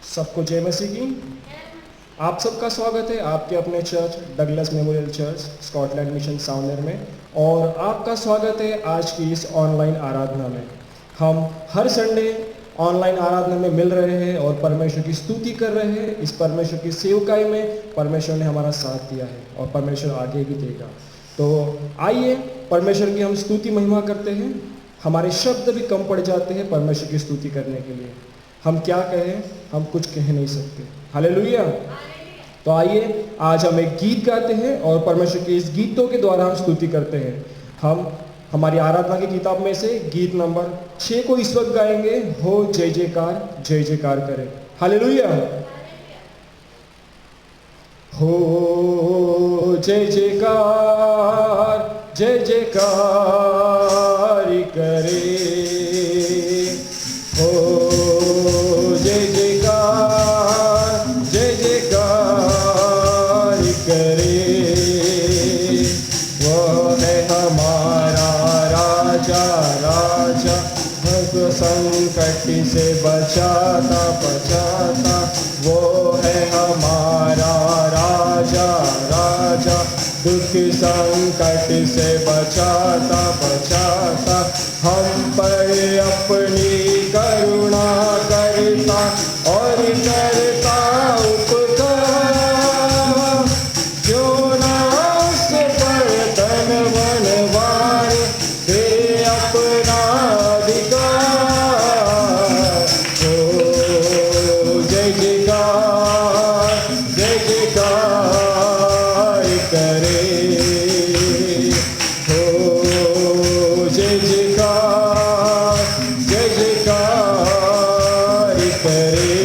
सबको जय मसीह की। आप सबका स्वागत है आपके अपने church Douglas memorial church Scotland mission साउंडर में, और आपका स्वागत है आज की इस ऑनलाइन आराधना में। हम हर संडे ऑनलाइन आराधना में मिल रहे हैं और परमेश्वर की स्तुति कर रहे हैं। इस परमेश्वर की सेवकाई में परमेश्वर ने हमारा साथ दिया है और परमेश्वर आगे भी देगा। तो आइए परमेश्वर की हम स्तुति महिमा करते हैं। हमारे शब्द भी कम पड़ जाते हैं परमेश्वर की स्तुति करने के लिए। हम क्या कहें, हम कुछ कह नहीं सकते। हालेलुया। तो आइए आज हम एक गीत गाते हैं और परमेश्वर के इस गीतों के द्वारा हम स्तुति करते हैं। हम हमारी आराधना की किताब में से गीत नंबर 6 को इस वक्त गाएंगे, हो जय जयकार करें। हालेलुया। हो जय जयकार करे, हो जय जयकार करे। वह है हमारा राजा राजा, भक्त संकट से बचाता बचाता। वो है हमारा राजा राजा, दुख संकट से बचाता बचाता। हम पर अपनी करुणा करता और करता उपकार, जो नाश पर तन मन वार दे अपना अधिकार। हो जय जयकार करे, हो जय जयकार करे।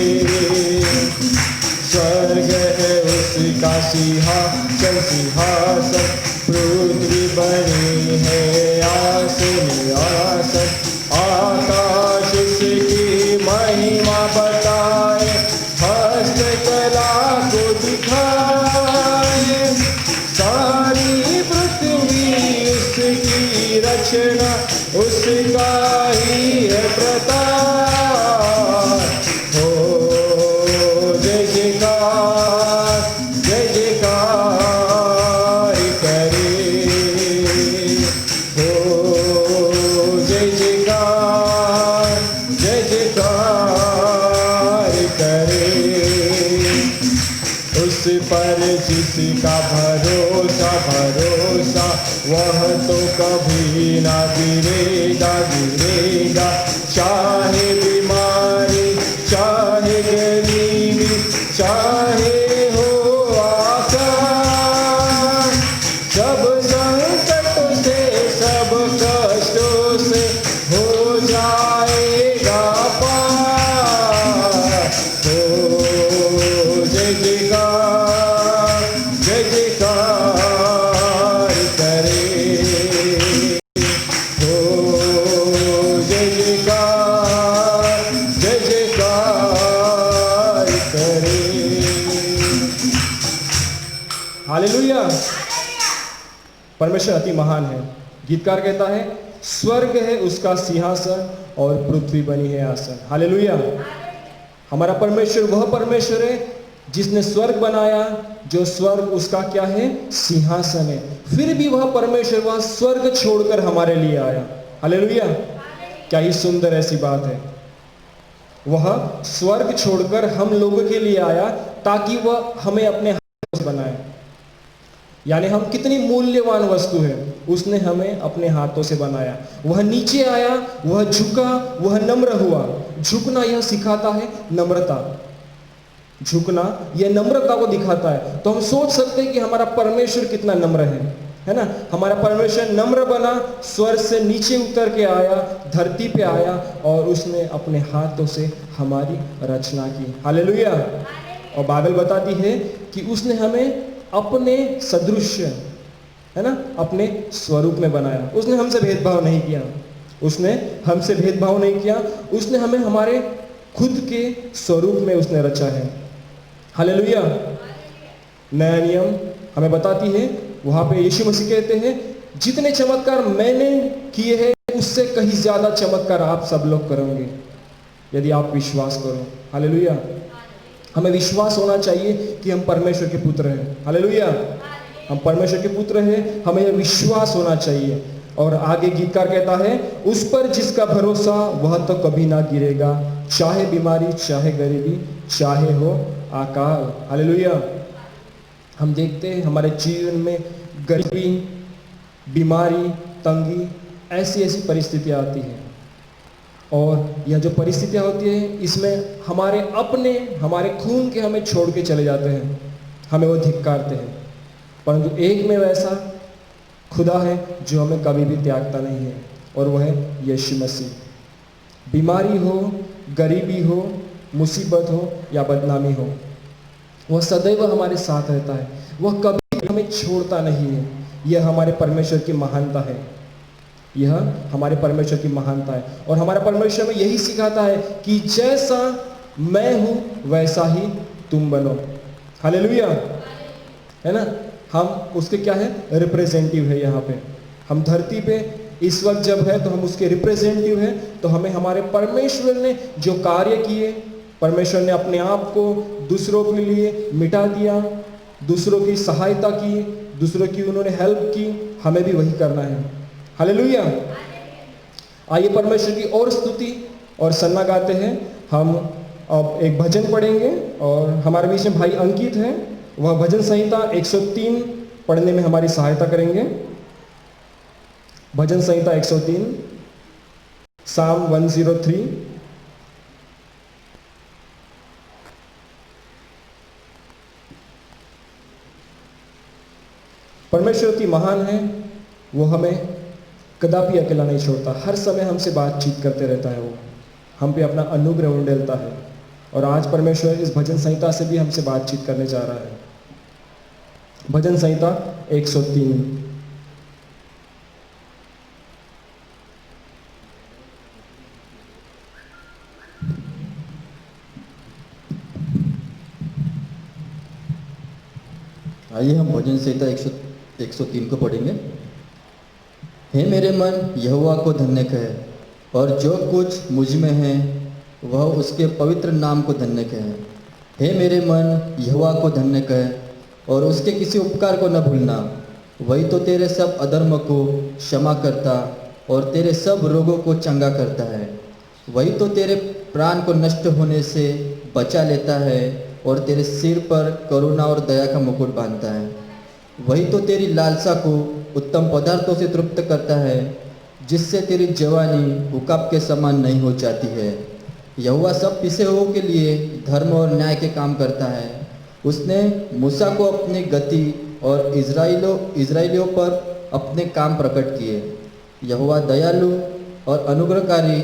स्वर्ग है उसका सिंहासन सिंहासन, पृथ्वी बनी है आसन आसन। आकाश उसकी महिमा बताए, हस्तकला को दिखाए। सारी पृथ्वी उसकी रचना, उसका ही है प्रताप। हो जय जयकार करे, हो जय जयकार करे। उस पर जिसका भरोसा भरोसा, वह तो कभी ना गिरेगा गिरेगा। चाहे बीमारी चाहे गरीबी चाहे हो आसान, सब संकटों से सब कष्टों से हो जाएगा पार। हो जय जयकार करे, हो जय जयकार करे। हालेलुया। परमेश्वर अति महान है। गीतकार कहता है, स्वर्ग है उसका सिंहासन और पृथ्वी बनी है आसन। हालेलुया। हमारा परमेश्वर वह परमेश्वर है जिसने स्वर्ग बनाया, जो स्वर्ग उसका क्या है, सिंहासन है। फिर भी वह परमेश्वर वह स्वर्ग छोड़कर हमारे लिए आया। हालेलुया। क्या ही सुंदर ऐसी बात है। वह स्वर्ग छोड़कर हम लोगों के लिए आया ताकि वह हमें अपने हाथों से बनाए। यानी हम कितनी मूल्यवान वस्तु है, उसने हमें अपने हाथों से बनाया। वह नीचे आया, वह झुका, वह नम्र हुआ। झुकना यह सिखाता है नम्रता, झुकना यह नम्रता को दिखाता है। तो हम सोच सकते हैं कि हमारा परमेश्वर कितना नम्र है ना। हमारा परमेश्वर नम्र बना, स्वर्ग से नीचे उतर के आया, धरती पे आया और उसने अपने हाथों से हमारी रचना की। हालेलुया। और बाइबल बताती है कि उसने हमें अपने सदृश, है ना, अपने स्वरूप में बनाया। उसने हमसे भेदभाव नहीं किया, उसने हमसे भेदभाव नहीं किया। उसने हमें हमारे खुद के स्वरूप में उसने रचा है। हालेलुया। नया नियम हमें बताती है, वहां पे यीशु मसीह कहते हैं, जितने चमत्कार मैंने किए हैं उससे कहीं ज्यादा चमत्कार आप सब लोग करोगे यदि आप विश्वास करो। हालेलुया। हमें विश्वास होना चाहिए कि हम परमेश्वर के पुत्र हैं। हालेलुया, हम परमेश्वर के पुत्र हैं, हमें यह विश्वास होना चाहिए। और आगे गीतकार कहता है, उस पर जिसका भरोसा वह तो कभी ना गिरेगा, चाहे बीमारी, चाहे गरीबी, चाहे हो अकाल। हालेलुया। हम देखते हैं हमारे जीवन में गरीबी, बीमारी, तंगी, ऐसी ऐसी परिस्थितियाँ आती हैं। और यह जो परिस्थितियाँ होती हैं, इसमें हमारे खून के हमें छोड़ के चले जाते हैं, हमें वो धिक्कारते हैं। परंतु एक में वैसा खुदा है जो हमें कभी भी त्यागता नहीं है, और वह है यीशु मसीह। बीमारी हो, गरीबी हो, मुसीबत हो या बदनामी हो, वह सदैव हमारे साथ रहता है, वह कभी भी हमें छोड़ता नहीं है। यह हमारे परमेश्वर की महानता है, यह हमारे परमेश्वर की महानता है। और हमारा परमेश्वर में यही सिखाता है कि जैसा मैं हूँ वैसा ही तुम बनो। हालेलुया, है ना। हम उसके क्या है, रिप्रेजेंटेटिव है। यहाँ पे हम धरती पे इस वक्त जब है तो हम उसके रिप्रेजेंटेटिव हैं। तो हमें हमारे परमेश्वर ने जो कार्य किए, परमेश्वर ने अपने आप को दूसरों के लिए मिटा दिया, दूसरों की सहायता की, दूसरों की उन्होंने हेल्प की, हमें भी वही करना है। हालेलुया। आइए परमेश्वर की और स्तुति और सन्ना गाते हैं। हम अब एक भजन पढ़ेंगे और हमारे बीच में भाई अंकित हैं, वह भजन संहिता 103 पढ़ने में हमारी सहायता करेंगे। भजन संहिता 103, साम 103। परमेश्वर की महान है, वो हमें कदापि अकेला नहीं छोड़ता, हर समय हमसे बातचीत करते रहता है। वो हम पे अपना अनुग्रह उंडेलता है। और आज परमेश्वर इस भजन संहिता से भी हमसे बातचीत करने जा रहा है। भजन संहिता 103। आइए हम भजन संहिता 103 को पढ़ेंगे। हे मेरे मन यहोवा को धन्य कहे, और जो कुछ मुझ में है वह उसके पवित्र नाम को धन्य कहे। हे मेरे मन यहोवा को धन्य कहे, और उसके किसी उपकार को न भूलना। वही तो तेरे सब अधर्म को क्षमा करता और तेरे सब रोगों को चंगा करता है। वही तो तेरे प्राण को नष्ट होने से बचा लेता है और तेरे सिर पर करुणा और दया का मुकुट बांधता है। वही तो तेरी लालसा को उत्तम पदार्थों से तृप्त करता है, जिससे तेरी जवानी हुकाब के समान नहीं हो जाती है। यहोवा सब पिसे हुओं के लिए धर्म और न्याय के काम करता है। उसने मूसा को अपनी गति और इजराइलियों पर अपने काम प्रकट किए। यहोवा दयालु और अनुग्रहकारी,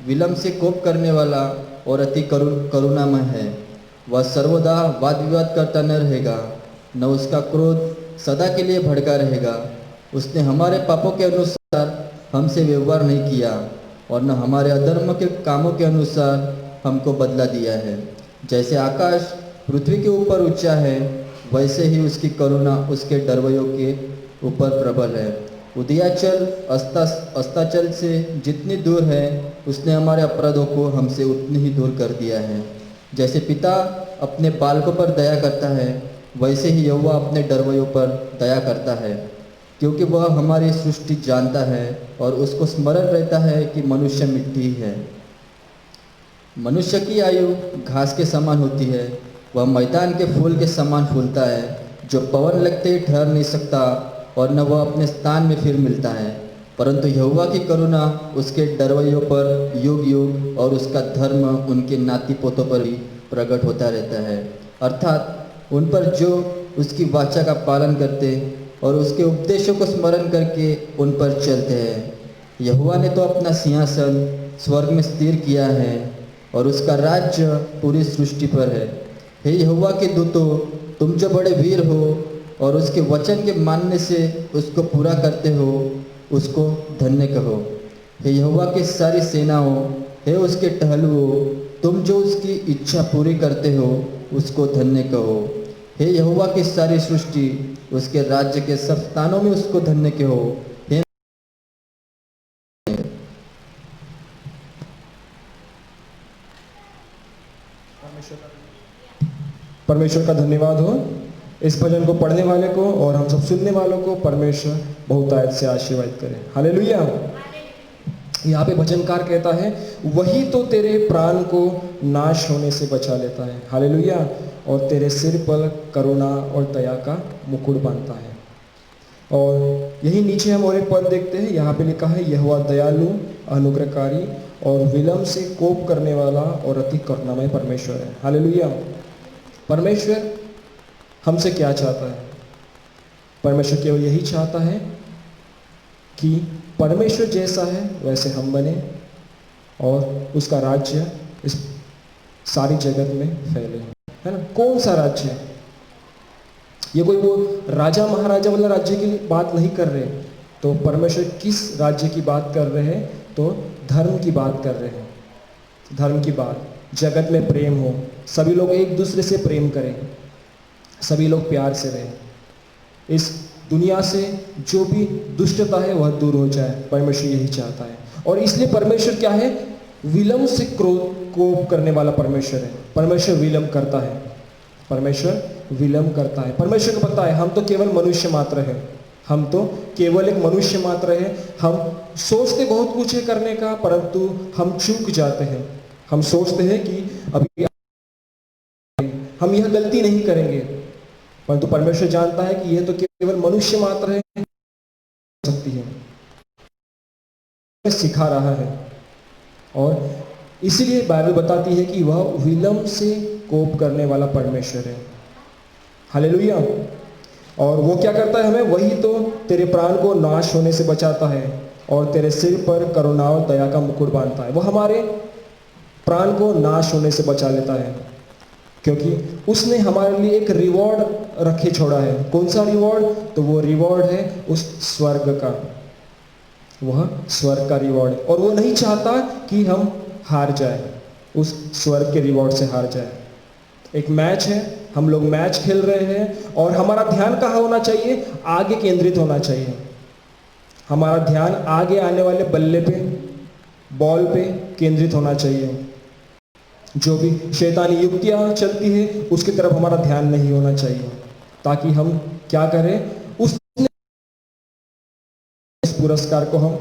विलम्ब से कोप करने वाला और अति करुणामय है। वह सर्वदा वाद विवाद करता न रहेगा, न उसका क्रोध सदा के लिए भड़का रहेगा। उसने हमारे पापों के अनुसार हमसे व्यवहार नहीं किया, और न हमारे अधर्म के कामों के अनुसार हमको बदला दिया है। जैसे आकाश पृथ्वी के ऊपर ऊंचा है, वैसे ही उसकी करुणा उसके डरवैयों के ऊपर प्रबल है। उदयाचल अस्ताचल से जितनी दूर है, उसने हमारे अपराधों को हमसे उतनी ही दूर कर दिया है। जैसे पिता अपने बालकों पर दया करता है, वैसे ही यहोवा अपने डरवैयों पर दया करता है, क्योंकि वह हमारी सृष्टि जानता है और उसको स्मरण रहता है कि मनुष्य मिट्टी ही है। मनुष्य की आयु घास के समान होती है, वह मैदान के फूल के समान फूलता है, जो पवन लगते ही ठहर नहीं सकता और न वह अपने स्थान में फिर मिलता है। परंतु यहोवा की करुणा उसके डरवैयों पर युग युग, और उसका धर्म उनके नाती पोतों पर भी प्रकट होता रहता है, अर्थात उन पर जो उसकी वाचा का पालन करते और उसके उपदेशों को स्मरण करके उन पर चलते हैं। यहोवा ने तो अपना सिंहासन स्वर्ग में स्थिर किया है, और उसका राज्य पूरी सृष्टि पर है। हे यहोवा के दूतों, तुम जो बड़े वीर हो और उसके वचन के मानने से उसको पूरा करते हो, उसको धन्य कहो। हे यहोवा की सारी सेनाओं, हे उसके टहलुओं, तुम जो उसकी इच्छा पूरी करते हो, उसको धन्य कहो। हे यहोवा की सारी सृष्टि, उसके राज्य के सब स्थानों में उसको धन्य कहो। हे परमेश्वर का धन्यवाद हो। इस भजन को पढ़ने वाले को और हम सब सुनने वालों को परमेश्वर बहुतायत से आशीर्वाद करे। हालेलुया। यहाँ पे भजनकार कहता है वही तो तेरे प्राण को नाश होने से बचा लेता है। हालेलुया। और तेरे सिर पर करुणा और दया का मुकुट बांधता है। और यही नीचे हम और एक पद देखते हैं, यहाँ पे लिखा है यहोवा दयालु, अनुग्रहकारी और विलम्ब से कोप करने वाला और अति करुणामय परमेश्वर है। हालेलुया। परमेश्वर हमसे क्या चाहता है? परमेश्वर केवल यही चाहता है कि परमेश्वर जैसा है वैसे हम बने और उसका राज्य इस सारी जगत में फैले, है ना। कौन सा राज्य? ये कोई वो राजा महाराजा वाला राज्य की बात नहीं कर रहे। तो परमेश्वर किस राज्य की बात कर रहे हैं? तो धर्म की बात कर रहे हैं। धर्म की बात, जगत में प्रेम हो, सभी लोग एक दूसरे से प्रेम करें, सभी लोग प्यार से रहें, इस दुनिया से जो भी दुष्टता है वह दूर हो जाए। परमेश्वर यही चाहता है। और इसलिए परमेश्वर क्या है? विलम्ब से क्रोध कोप करने वाला परमेश्वर है। परमेश्वर विलम्ब करता है। परमेश्वर विलम्ब करता है। परमेश्वर को पता है हम तो केवल मनुष्य मात्र है, हम तो केवल एक मनुष्य मात्र है। हम सोचते बहुत कुछ है करने का, परंतु हम चूक जाते हैं। हम सोचते हैं कि अभी हम यह गलती नहीं करेंगे, परंतु परमेश्वर जानता है कि यह तो केवल मनुष्य मात्र है, सकती है, सिखा रहा है। और इसीलिए बाइबल बताती है कि वह विलम्ब से कोप करने वाला परमेश्वर है। हालेलुया। और वो क्या करता है? हमें वही तो तेरे प्राण को नाश होने से बचाता है और तेरे सिर पर करुणा और दया का मुकुट बांधता है। वो हमारे प्राण को नाश होने से बचा लेता है, क्योंकि उसने हमारे लिए एक रिवॉर्ड रखे छोड़ा है। कौन सा रिवॉर्ड? तो वो रिवॉर्ड है उस स्वर्ग का, वह स्वर्ग का रिवॉर्ड है। और वो नहीं चाहता कि हम हार जाए, उस स्वर्ग के रिवॉर्ड से हार जाए। एक मैच है, हम लोग मैच खेल रहे हैं और हमारा ध्यान कहाँ होना चाहिए? आगे केंद्रित होना चाहिए। हमारा ध्यान आगे आने वाले बल्ले पे, बॉल पे केंद्रित होना चाहिए। जो भी शैतानी युक्तियां चलती है उसकी तरफ हमारा ध्यान नहीं होना चाहिए, ताकि हम क्या करें? उस पुरस्कार को हम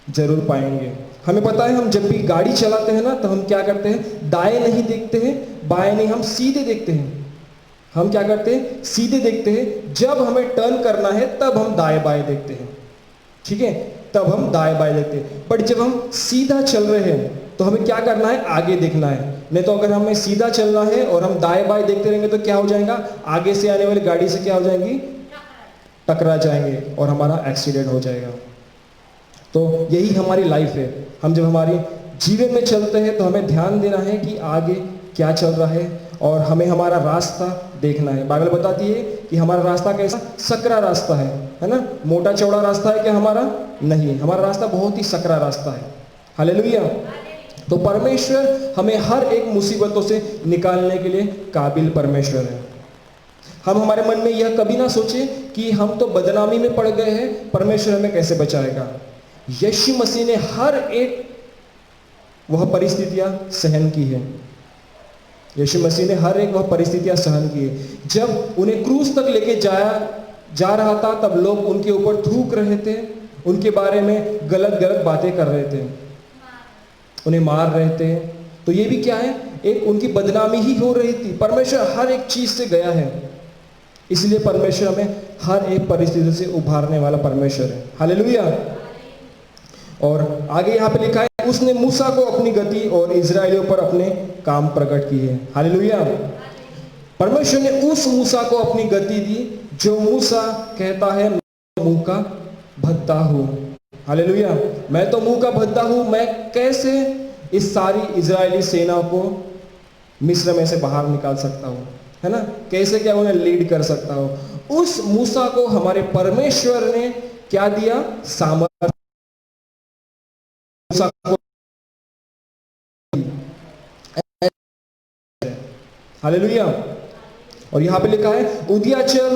जरूर पाएंगे। हमें पता है हम जब भी गाड़ी चलाते हैं ना, तो हम क्या करते हैं? दाएं नहीं देखते हैं, बाएं नहीं, हम सीधे देखते हैं। हम क्या करते हैं? सीधे देखते हैं। जब हमें टर्न करना है तब हम दाएं बाएं देखते हैं, ठीक है, तब हम दाएं बाएं देखते हैं। बट जब हम सीधा चल रहे हैं तो हमें क्या करना है? आगे देखना है। नहीं तो अगर हमें सीधा चलना है और हम दाएं बाएं देखते रहेंगे तो क्या हो जाएगा? आगे से आने वाली गाड़ी से क्या हो जाएंगी? टकरा जाएंगे और हमारा एक्सीडेंट हो जाएगा। तो यही हमारी लाइफ है। हम जब हमारी जीवन में चलते हैं तो हमें ध्यान देना है कि आगे क्या चल रहा है और हमें हमारा रास्ता देखना है। बाइबल बताती है कि हमारा रास्ता कैसा? सकरा रास्ता है ना। मोटा चौड़ा रास्ता है क्या हमारा? नहीं, हमारा रास्ता बहुत ही सकरा रास्ता है। हालेलुया। तो परमेश्वर हमें हर एक मुसीबतों से निकालने के लिए काबिल परमेश्वर है। हम हमारे मन में यह कभी ना सोचे कि हम तो बदनामी में पड़ गए हैं, परमेश्वर हमें कैसे बचाएगा। यीशु मसीह ने हर एक वह परिस्थितियां सहन की है। यीशु मसीह ने हर एक वह परिस्थितियां सहन की है। जब उन्हें क्रूस तक लेके जा रहा था तब लोग उनके ऊपर थूक रहे थे, उनके बारे में गलत गलत बातें कर रहे थे, उन्हें मार रहे थे। तो ये भी क्या है? एक उनकी बदनामी ही हो रही थी। परमेश्वर हर एक चीज से गया है, इसलिए परमेश्वर हमें हर एक परिस्थिति से उभारने वाला परमेश्वर है। हालेलुया। और आगे यहाँ पे लिखा है उसने मूसा को अपनी गति और इजराइलियों पर अपने काम प्रकट किए। हालेलुया। परमेश्वर ने उस मूसा को अपनी गति दी जो मूसा कहता है मैं मुंह का भद्दा हूँ। हालेलुया। मैं तो मुंह का भद्दा हूँ, मैं कैसे इस सारी इजरायली सेना को मिस्र में से बाहर निकाल सकता हूँ, है ना। कैसे क्या उन्हें लीड कर सकता हूँ। उस मूसा को हमारे परमेश्वर ने क्या दिया? सामर्थ्य। हालेलुया। और यहाँ पे लिखा है उदियाचल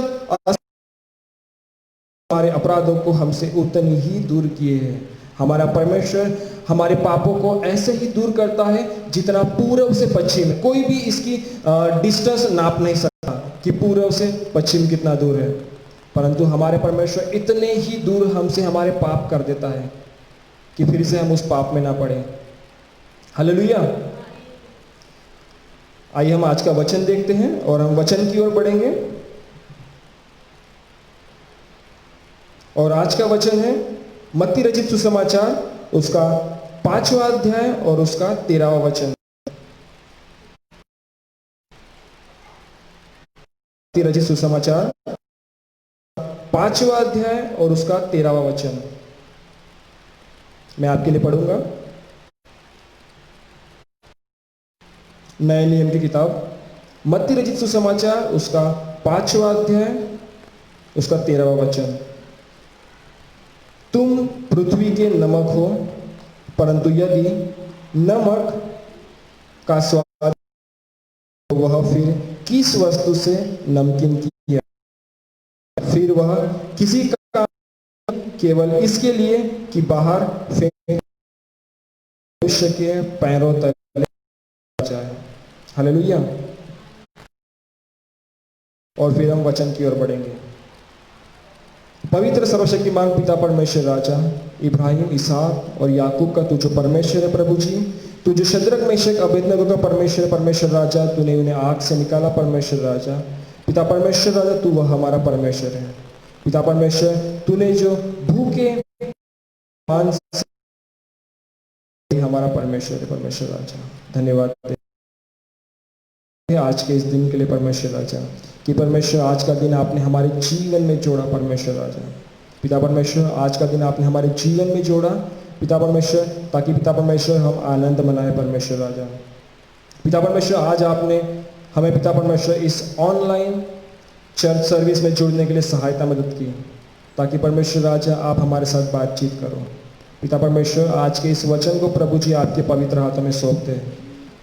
हमारे अपराधों को हमसे उतनी ही दूर किए हैं। हमारा परमेश्वर हमारे पापों को ऐसे ही दूर करता है जितना पूर्व से पश्चिम। कोई भी इसकी डिस्टेंस नाप नहीं सकता कि पूर्व से पश्चिम कितना दूर है, परंतु हमारे परमेश्वर इतने ही दूर हमसे हमारे पाप कर देता है कि फिर से हम उस पाप में ना पड़े। हालेलुया। आइए हम आज का वचन देखते हैं और हम वचन की ओर बढ़ेंगे। और आज का वचन है मत्ती रचित सुसमाचार उसका 5वां अध्याय और उसका 13वां वचन। मत्ती रचित सुसमाचार 5वां अध्याय और उसका 13वां वचन मैं आपके लिए पढ़ूंगा। नए नियम की किताब मत्ती रचित सुसमाचार उसका 5वां अध्याय उसका 13वां वचन। तुम पृथ्वी के नमक हो, परंतु यदि नमक का स्वाद वह फिर किस वस्तु से नमकीन किया, फिर वह किसी का केवल इसके लिए कि बाहर फेंक मनुष्य के पैरों तले जाए। हालेलुया। और फिर हम वचन की ओर बढ़ेंगे। पवित्र सर्वशक्तिमान पिता परमेश्वर राजा, इब्राहिम, इसहाक और याकूब का तू जो परमेश्वर है प्रभु जी, तू जो शद्रक मेशक अबेदनगो का परमेश्वर परमेश्वर राजा, तूने उन्हें आग से निकाला परमेश्वर राजा। पिता परमेश्वर राजा, तू वह हमारा परमेश्वर है। पिता परमेश्वर, तूने जो भूखे मान हमारा परमेश्वर है परमेश्वर राजा। धन्यवाद आज के इस दिन के लिए परमेश्वर राजा, कि परमेश्वर आज का दिन आपने हमारे जीवन में जोड़ा परमेश्वर राजा। पिता परमेश्वर, आज का दिन आपने हमारे जीवन में जोड़ा पिता परमेश्वर, ताकि पिता परमेश्वर हम आनंद मनाए परमेश्वर राजा। पिता परमेश्वर, आज आपने हमें पिता परमेश्वर इस ऑनलाइन चर्च सर्विस में जुड़ने के लिए सहायता मदद की, ताकि परमेश्वर राजा आप हमारे साथ बातचीत करो। पिता परमेश्वर, आज के इस वचन को प्रभु जी आपके पवित्र हाथों में सौंपते हैं।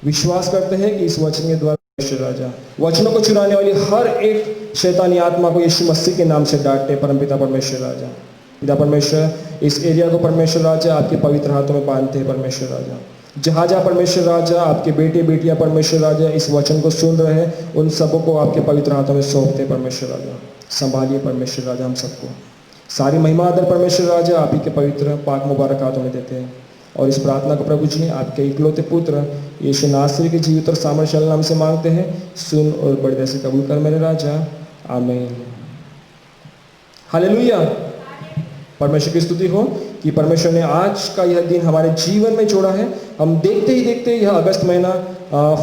विश्वास करते हैं कि इस वचन के द्वारा परमेश्वर राजा वचनों को चुराने वाली हर एक शैतानी आत्मा को यीशु मसीह के नाम से डांटे परमपिता परमेश्वर राजा। पिता परमेश्वर, इस एरिया को परमेश्वर राजा आपके पवित्र हाथों में बांधते हैं परमेश्वर राजा। जहाँ जहाँ परमेश्वर राजा आपके बेटे बेटियां परमेश्वर राजा इस वचन को सुन रहे हैं, उन सबों को आपके पवित्र हाथों में सौंपते हैं परमेश्वर राजा। संभालिए परमेश्वर राजा हम सबको। सारी महिमा आदर परमेश्वर राजा आप ही के पवित्र पाक मुबारक हाथों में देते हैं। और इस प्रार्थना को प्रभु जी आपके इकलौते पुत्र यीशु नासरी के जीवित और सामर्थ्यशाली नाम से मांगते हैं। सुन और बड़े से कबूल कर मेरे राजा, आमीन। हालेलुया। परमेश्वर की स्तुति हो कि परमेश्वर ने आज का यह दिन हमारे जीवन में जोड़ा है। हम देखते ही देखते यह अगस्त महीना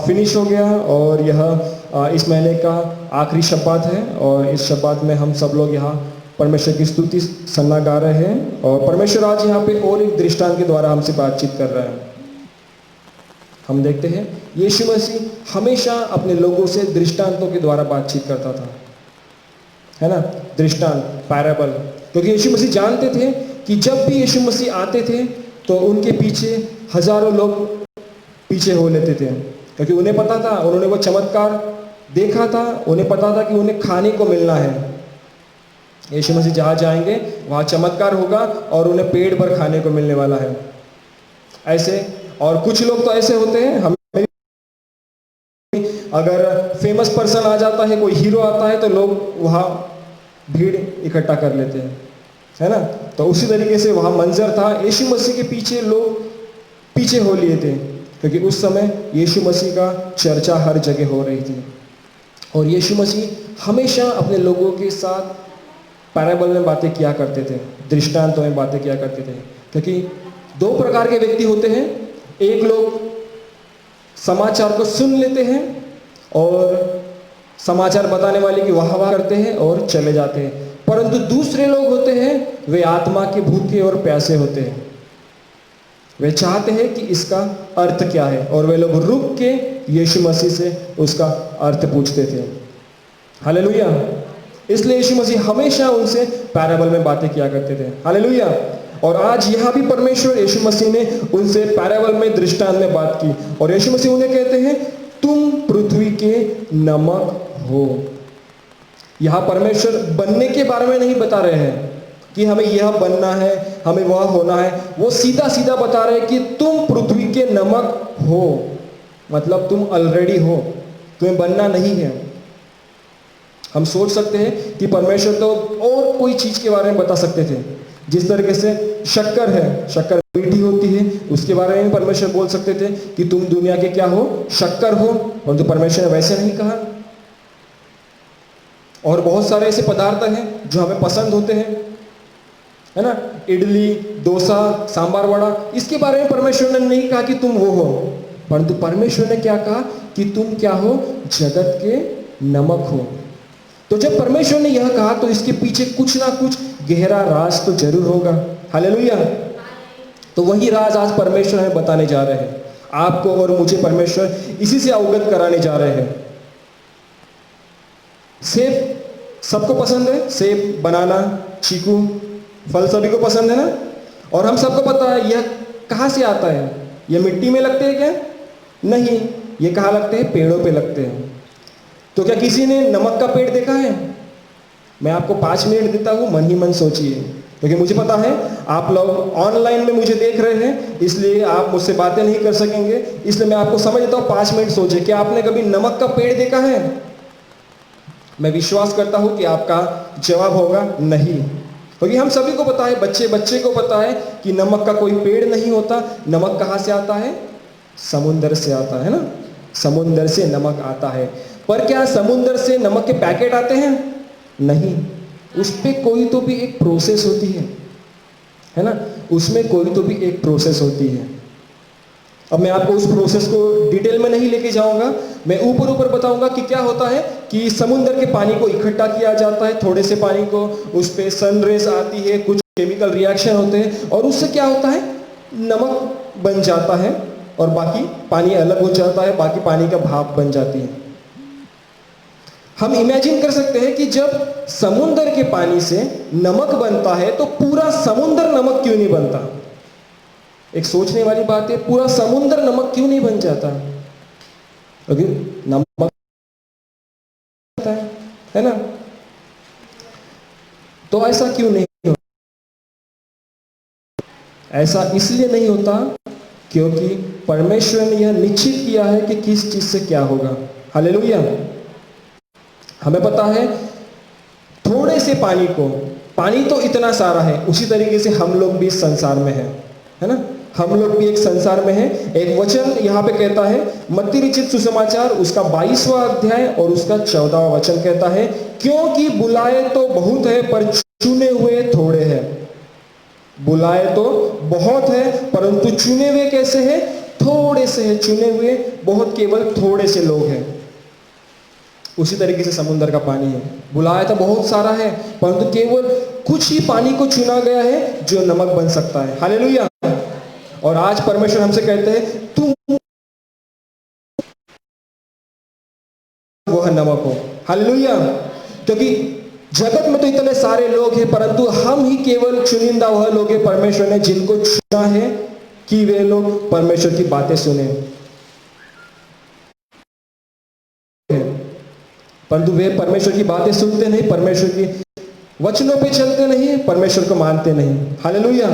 फिनिश हो गया और यह इस महीने का आखिरी शब्बात है। और इस शब्बात में हम सब लोग यहाँ परमेश्वर की स्तुति सन्ना गा रहे हैं। और परमेश्वर आज यहाँ पे और एक दृष्टांत के द्वारा हमसे बातचीत कर रहा है। हम देखते हैं यीशु मसीह हमेशा अपने लोगों से दृष्टांतों के द्वारा बातचीत करता था, है ना, दृष्टांत, पैराबल। क्योंकि यीशु मसीह जानते थे कि जब भी यीशु मसीह आते थे तो उनके पीछे हजारों लोग पीछे हो लेते थे, क्योंकि उन्हें पता था, उन्होंने वो चमत्कार देखा था, उन्हें पता था कि उन्हें खाने को मिलना है। यीशु मसीह जहाँ जाएंगे वहाँ चमत्कार होगा और उन्हें पेट भर खाने को मिलने वाला है। ऐसे और कुछ लोग तो ऐसे होते हैं, हम अगर फेमस पर्सन आ जाता है, कोई हीरो आता है, तो लोग वहाँ भीड़ इकट्ठा कर लेते हैं, है ना। तो उसी तरीके से वहाँ मंजर था, यीशु मसीह के पीछे लोग पीछे हो लिए थे, क्योंकि उस समय यीशु मसीह का चर्चा हर जगह हो रही थी। और यीशु मसीह हमेशा अपने लोगों के साथ पैराबल में बातें किया करते थे, दृष्टांतों में बातें किया करते थे। क्योंकि दो प्रकार के व्यक्ति होते हैं, एक लोग समाचार को सुन लेते हैं और समाचार बताने वाले की वाह वाह करते हैं और चले जाते हैं, परंतु दूसरे लोग होते हैं, वे आत्मा के भूखे और प्यासे होते हैं। वे चाहते हैं कि इसका अर्थ क्या है, और वे लोग रुक के यीशु मसीह से उसका अर्थ पूछते थे। हालेलुया। इसलिए यीशु मसीह हमेशा उनसे पैराबल में बातें किया करते थे। हालेलुया। और आज यहाँ भी परमेश्वर यीशु मसीह ने उनसे पैराबल में, दृष्टांत में बात की, और यीशु मसीह उन्हें कहते हैं तुम पृथ्वी के नमक हो। यहाँ परमेश्वर बनने के बारे में नहीं बता रहे हैं, कि हमें यह बनना है, हमें वह होना है। वो सीधा सीधा बता रहे हैं कि तुम पृथ्वी के नमक हो, मतलब तुम ऑलरेडी हो, तुम्हें बनना नहीं है। हम सोच सकते हैं कि परमेश्वर तो और कोई चीज के बारे में बता सकते थे, जिस तरीके से शक्कर है, शक्कर मीठी होती है, उसके बारे में परमेश्वर बोल सकते थे कि तुम दुनिया के क्या हो, शक्कर हो, परंतु परमेश्वर ने वैसे नहीं कहा। और बहुत सारे ऐसे पदार्थ हैं जो हमें पसंद होते हैं, है ना, इडली, डोसा, सांबार वड़ा, इसके बारे में परमेश्वर ने नहीं कहा कि तुम वो हो, परंतु परमेश्वर ने क्या कहा कि तुम क्या हो, जगत के नमक हो। तो जब परमेश्वर ने यह कहा तो इसके पीछे कुछ ना कुछ गहरा राज तो जरूर होगा। हालेलुया। तो वही राज आज परमेश्वर हमें बताने जा रहे हैं, आपको और मुझे परमेश्वर इसी से अवगत कराने जा रहे हैं। सेब सबको पसंद है, सेब, बनाना, चीकू, फल सभी को पसंद है ना। और हम सबको पता है यह कहाँ से आता है, यह मिट्टी में लगते हैं क्या? नहीं, ये कहाँ लगते हैं? पेड़ों पे लगते हैं। तो क्या किसी ने नमक का पेड़ देखा है? मैं आपको 5 मिनट देता हूँ, मन ही मन सोचिए, क्योंकि मुझे पता है आप लोग ऑनलाइन में मुझे देख रहे हैं, इसलिए आप मुझसे बातें नहीं कर सकेंगे, इसलिए मैं आपको समझ देता हूँ। 5 मिनट सोचिए, क्या आपने कभी नमक का पेड़ देखा है? मैं विश्वास करता हूँ कि आपका जवाब होगा नहीं, क्योंकि हम सभी को पता है, बच्चे बच्चे को पता है कि नमक का कोई पेड़ नहीं होता। नमक कहाँ से आता है? समुद्र से आता है ना, समुद्र से नमक आता है। पर क्या समुद्र से नमक के पैकेट आते हैं? नहीं, उस पे कोई तो भी एक प्रोसेस होती है ना, उसमें कोई तो भी एक प्रोसेस होती है। अब मैं आपको उस प्रोसेस को डिटेल में नहीं लेके जाऊंगा, मैं ऊपर ऊपर बताऊंगा कि क्या होता है कि समुद्र के पानी को इकट्ठा किया जाता है, थोड़े से पानी को, उस पे सनरेज आती है, कुछ केमिकल रिएक्शन होते हैं, और उससे क्या होता है, नमक बन जाता है, और बाकी पानी अलग हो जाता है, बाकी पानी का भाप बन जाती है। हम इमेजिन कर सकते हैं कि जब समुद्र के पानी से नमक बनता है तो पूरा समुद्र नमक क्यों नहीं बनता? एक सोचने वाली बात है, पूरा समुद्र नमक क्यों नहीं बन जाता? क्योंकि नमक है ना। तो ऐसा क्यों नहीं होता? ऐसा इसलिए नहीं होता क्योंकि परमेश्वर ने यह निश्चित किया है कि किस चीज से क्या होगा। हालेलुया। हमें पता है थोड़े से पानी को, पानी तो इतना सारा है, उसी तरीके से हम लोग भी इस संसार में हैं, है ना, हम लोग भी एक संसार में हैं। एक वचन यहाँ पे कहता है, मत्ती रचित सुसमाचार उसका 22वां अध्याय और उसका 14वां वचन कहता है, क्योंकि बुलाए तो बहुत है पर चुने हुए थोड़े हैं। बुलाए तो बहुत है परंतु चुने हुए कैसे हैं? थोड़े से है। चुने हुए बहुत केवल थोड़े से लोग हैं। उसी तरीके से समुद्र का पानी है, बुलाया तो बहुत सारा है परंतु केवल कुछ ही पानी को चुना गया है जो नमक बन सकता है। हालेलुया। और आज परमेश्वर हमसे कहते हैं तुम वह नमक हो। हालेलुया। क्योंकि जगत में तो इतने सारे लोग हैं परंतु हम ही केवल चुनिंदा वह लोग हैं परमेश्वर ने जिनको चुना है कि वे लोग परमेश्वर की बातें सुने, परंतु वे परमेश्वर की बातें सुनते नहीं, परमेश्वर की वचनों पे चलते नहीं, परमेश्वर को मानते नहीं। हालेलुया।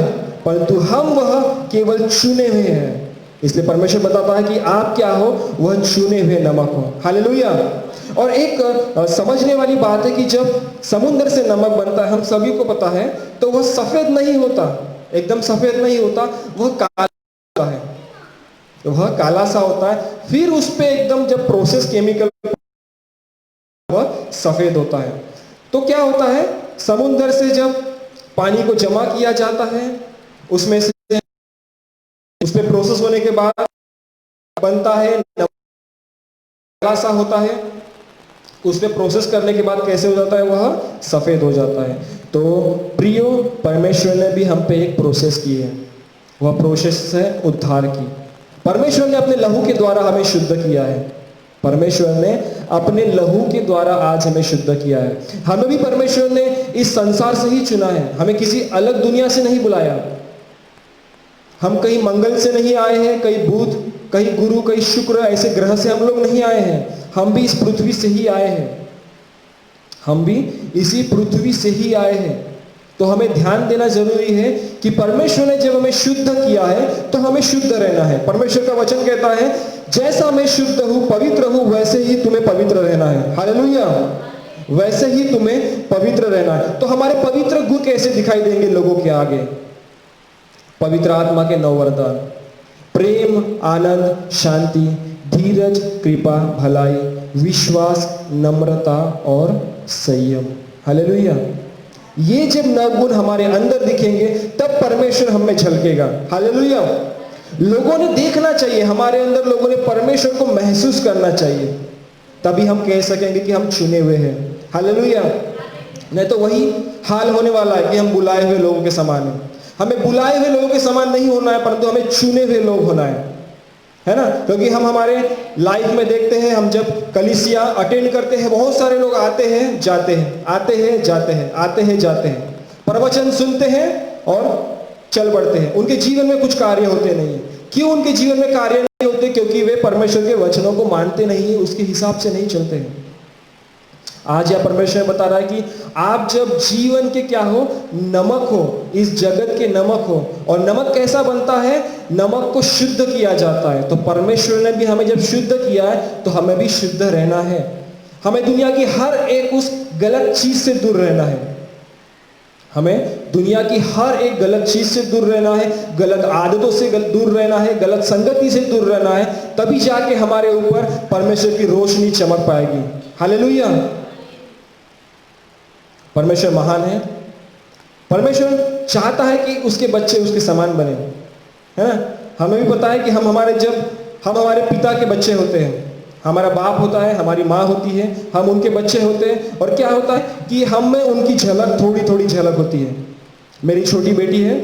परंतु हम वह केवल चुने हुए हैं, इसलिए परमेश्वर बताता है कि आप क्या हो, वह चुने हुए नमक हो। हालेलुया। और एक समझने वाली बात है कि जब समुद्र से नमक बनता है, हम सभी को पता है, तो वह सफेद नहीं होता, एकदम सफेद नहीं होता, वह काला होता है, वह काला सा होता है। फिर उस पे एकदम जब प्रोसेस केमिकल वह सफेद होता है। तो क्या होता है, समुद्र से जब पानी को जमा किया जाता है, उसमें से उस पे प्रोसेस होने के बाद बनता है, काला सा होता है, उस पे प्रोसेस करने के बाद कैसे हो जाता है, वह सफेद हो जाता है। तो प्रियो, परमेश्वर ने भी हम पे एक प्रोसेस की है, वह प्रोसेस है उद्धार की। परमेश्वर ने अपने लहू के द्वारा हमें शुद्ध किया है, परमेश्वर ने अपने लहू के द्वारा आज हमें शुद्ध किया है। हमें भी परमेश्वर ने इस संसार से ही चुना है, हमें किसी अलग दुनिया से नहीं बुलाया। हम कहीं मंगल से नहीं आए हैं, कहीं बुध, कहीं गुरु, कहीं शुक्र, ऐसे ग्रह से हम लोग नहीं आए हैं। हम भी इस पृथ्वी से ही आए हैं, हम भी इसी पृथ्वी से ही आए हैं। तो हमें ध्यान देना जरूरी है कि परमेश्वर ने जब हमें शुद्ध किया है तो हमें शुद्ध रहना है। परमेश्वर का वचन कहता है, जैसा मैं शुद्ध हूं, पवित्र हूं, वैसे ही तुम्हें पवित्र रहना है। हालेलुया, वैसे ही तुम्हें पवित्र रहना है। तो हमारे पवित्र गुण कैसे दिखाई देंगे लोगों के आगे? पवित्र आत्मा के 9 वरदान: प्रेम, आनंद, शांति, धीरज, कृपा, भलाई, विश्वास, नम्रता और संयम। हालेलुया। ये जब 9 गुण हमारे अंदर दिखेंगे तब परमेश्वर हम में झलकेगा। हालेलुया। लोगों ने देखना चाहिए हमारे अंदर, लोगों ने परमेश्वर को महसूस करना चाहिए, तभी हम कह सकेंगे कि हम चुने हुए हैं। हालेलुया। नहीं तो वही हाल होने वाला है कि हम बुलाए हुए लोगों के समान हैं। हमें बुलाए हुए लोगों के समान नहीं होना है, परंतु हमें चुने हुए लोग होना है ना। क्योंकि हम हमारे लाइफ में देखते हैं, हम जब कलीसिया अटेंड करते हैं, बहुत सारे लोग आते हैं जाते हैं, आते हैं जाते हैं, आते हैं जाते हैं, प्रवचन सुनते हैं और चल बढ़ते हैं। उनके जीवन में कुछ कार्य होते नहीं है। क्यों उनके जीवन में कार्य नहीं होते? क्योंकि वे परमेश्वर के वचनों को मानते नहीं है, उसके हिसाब से नहीं चलते हैं। आज यह परमेश्वर बता रहा है कि आप जब जीवन के क्या हो, नमक हो, इस जगत के नमक हो। और नमक कैसा बनता है? नमक को शुद्ध किया जाता है। तो परमेश्वर ने भी हमें जब शुद्ध किया है तो हमें भी शुद्ध रहना है। हमें दुनिया की हर एक उस गलत चीज से दूर रहना है। हमें दुनिया की हर एक गलत चीज से दूर रहना है, गलत आदतों से दूर रहना है, गलत संगति से दूर रहना है। तभी जाके हमारे ऊपर परमेश्वर की रोशनी चमक पाएगी। हालेलुया। परमेश्वर महान है। परमेश्वर चाहता है कि उसके बच्चे उसके समान बने, है ना। हमें भी पता है कि हम हमारे पिता के बच्चे होते हैं, हमारा बाप होता है, हमारी माँ होती है, हम उनके बच्चे होते हैं। और क्या होता है कि हम में उनकी झलक, थोड़ी थोड़ी झलक होती है। मेरी छोटी बेटी है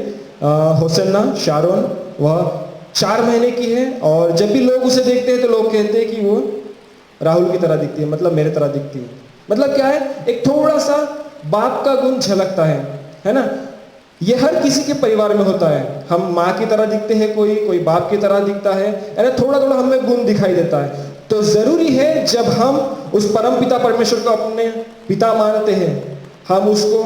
होसेना शारोन, वह 4 महीने की है। और जब भी लोग उसे देखते हैं तो लोग कहते हैं कि वो राहुल की तरह दिखती है, मतलब मेरे तरह दिखती है। मतलब क्या है, एक थोड़ा सा बाप का गुण झलकता है ना। ये हर किसी के परिवार में होता है। हम माँ की तरह दिखते हैं, कोई बाप की तरह दिखता है, थोड़ा थोड़ा हमें गुण दिखाई देता है। तो जरूरी है जब हम उस परम पिता परमेश्वर को अपने पिता मानते हैं, हम उसको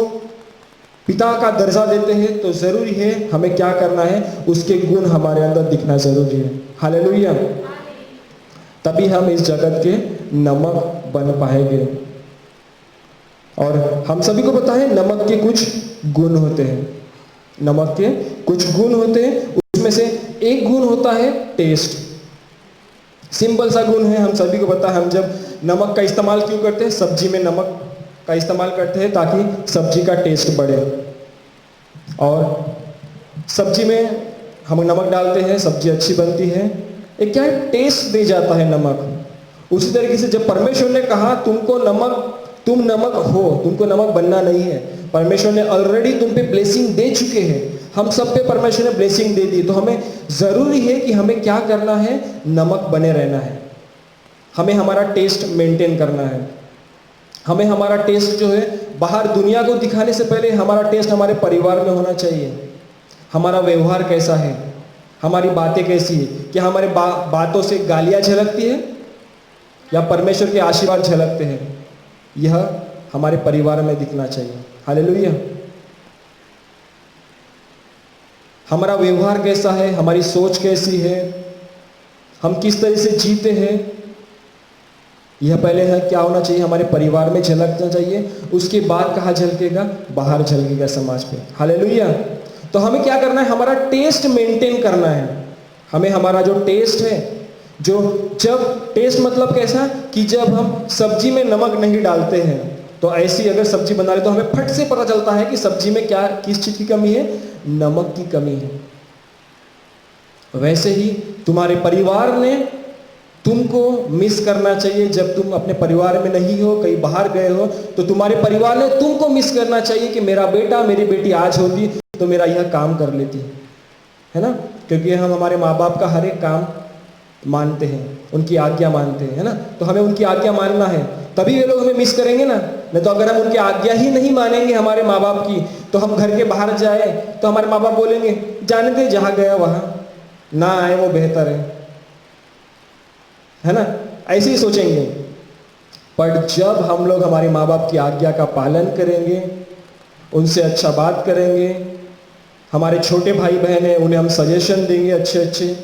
पिता का दर्जा देते हैं, तो जरूरी है हमें क्या करना है, उसके गुण हमारे अंदर दिखना जरूरी है। हालेलुया। तभी हम इस जगत के नमक बन पाएंगे। और हम सभी को पता है नमक के कुछ गुण होते हैं। नमक के कुछ गुण होते हैं, उसमें से एक गुण होता है टेस्ट। सिंपल सा गुण है, हम सभी को पता है। हम जब नमक का इस्तेमाल क्यों करते हैं? सब्जी में नमक का इस्तेमाल करते हैं ताकि सब्जी का टेस्ट बढ़े। और सब्जी में हम नमक डालते हैं, सब्जी अच्छी बनती है। एक क्या है, टेस्ट दे जाता है नमक। उसी तरीके से जब परमेश्वर ने कहा तुम नमक हो, तुमको नमक बनना नहीं है, परमेश्वर ने ऑलरेडी तुम पे ब्लेसिंग दे चुके हैं। हम सब पे परमेश्वर ने ब्लेसिंग दे दी। तो हमें जरूरी है कि हमें क्या करना है, नमक बने रहना है। हमें हमारा टेस्ट मेंटेन करना है। हमें हमारा टेस्ट जो है बाहर दुनिया को दिखाने से पहले हमारा टेस्ट हमारे परिवार में होना चाहिए। हमारा व्यवहार कैसा है, हमारी बातें कैसी है, क्या हमारे बातों से गालियां झलकती है या परमेश्वर के आशीर्वाद झलकते हैं, यह हमारे परिवार में दिखना चाहिए। हालेलुया। हमारा व्यवहार कैसा है, हमारी सोच कैसी है, हम किस तरह से जीते हैं, यह पहले है क्या होना चाहिए, हमारे परिवार में झलकना चाहिए। उसके बाद कहाँ झलकेगा, बाहर झलकेगा समाज पे। हालेलुया। तो हमें क्या करना है, हमारा टेस्ट मेंटेन करना है। हमें हमारा जो टेस्ट है, जब टेस्ट मतलब कैसा कि जब हम सब्जी में नमक नहीं डालते हैं, तो ऐसी अगर सब्जी बना रहे तो हमें फट से पता चलता है कि सब्जी में किस चीज की कमी है, नमक की कमी है। वैसे ही तुम्हारे परिवार ने तुमको मिस करना चाहिए। जब तुम अपने परिवार में नहीं हो, कहीं बाहर गए हो, तो तुम्हारे परिवार ने तुमको मिस करना चाहिए कि मेरा बेटा मेरी बेटी आज होती तो मेरा यह काम कर लेती, है ना। क्योंकि हम हमारे माँ बाप का हर एक काम मानते हैं, उनकी आज्ञा मानते हैं, है ना। तो हमें उनकी आज्ञा मानना है, तभी वे लोग हमें मिस करेंगे ना। नहीं तो अगर हम उनकी आज्ञा ही नहीं मानेंगे हमारे माँ बाप की, तो हम घर के बाहर जाए तो हमारे माँ बाप बोलेंगे जाने दे, जहाँ गया वहाँ ना आए वो बेहतर है ना। ऐसे ही सोचेंगे। पर जब हम लोग हमारे माँ बाप की आज्ञा का पालन करेंगे, उनसे अच्छा बात करेंगे। हमारे छोटे भाई बहन हैं, उन्हें हम सजेशन देंगे अच्छे अच्छे,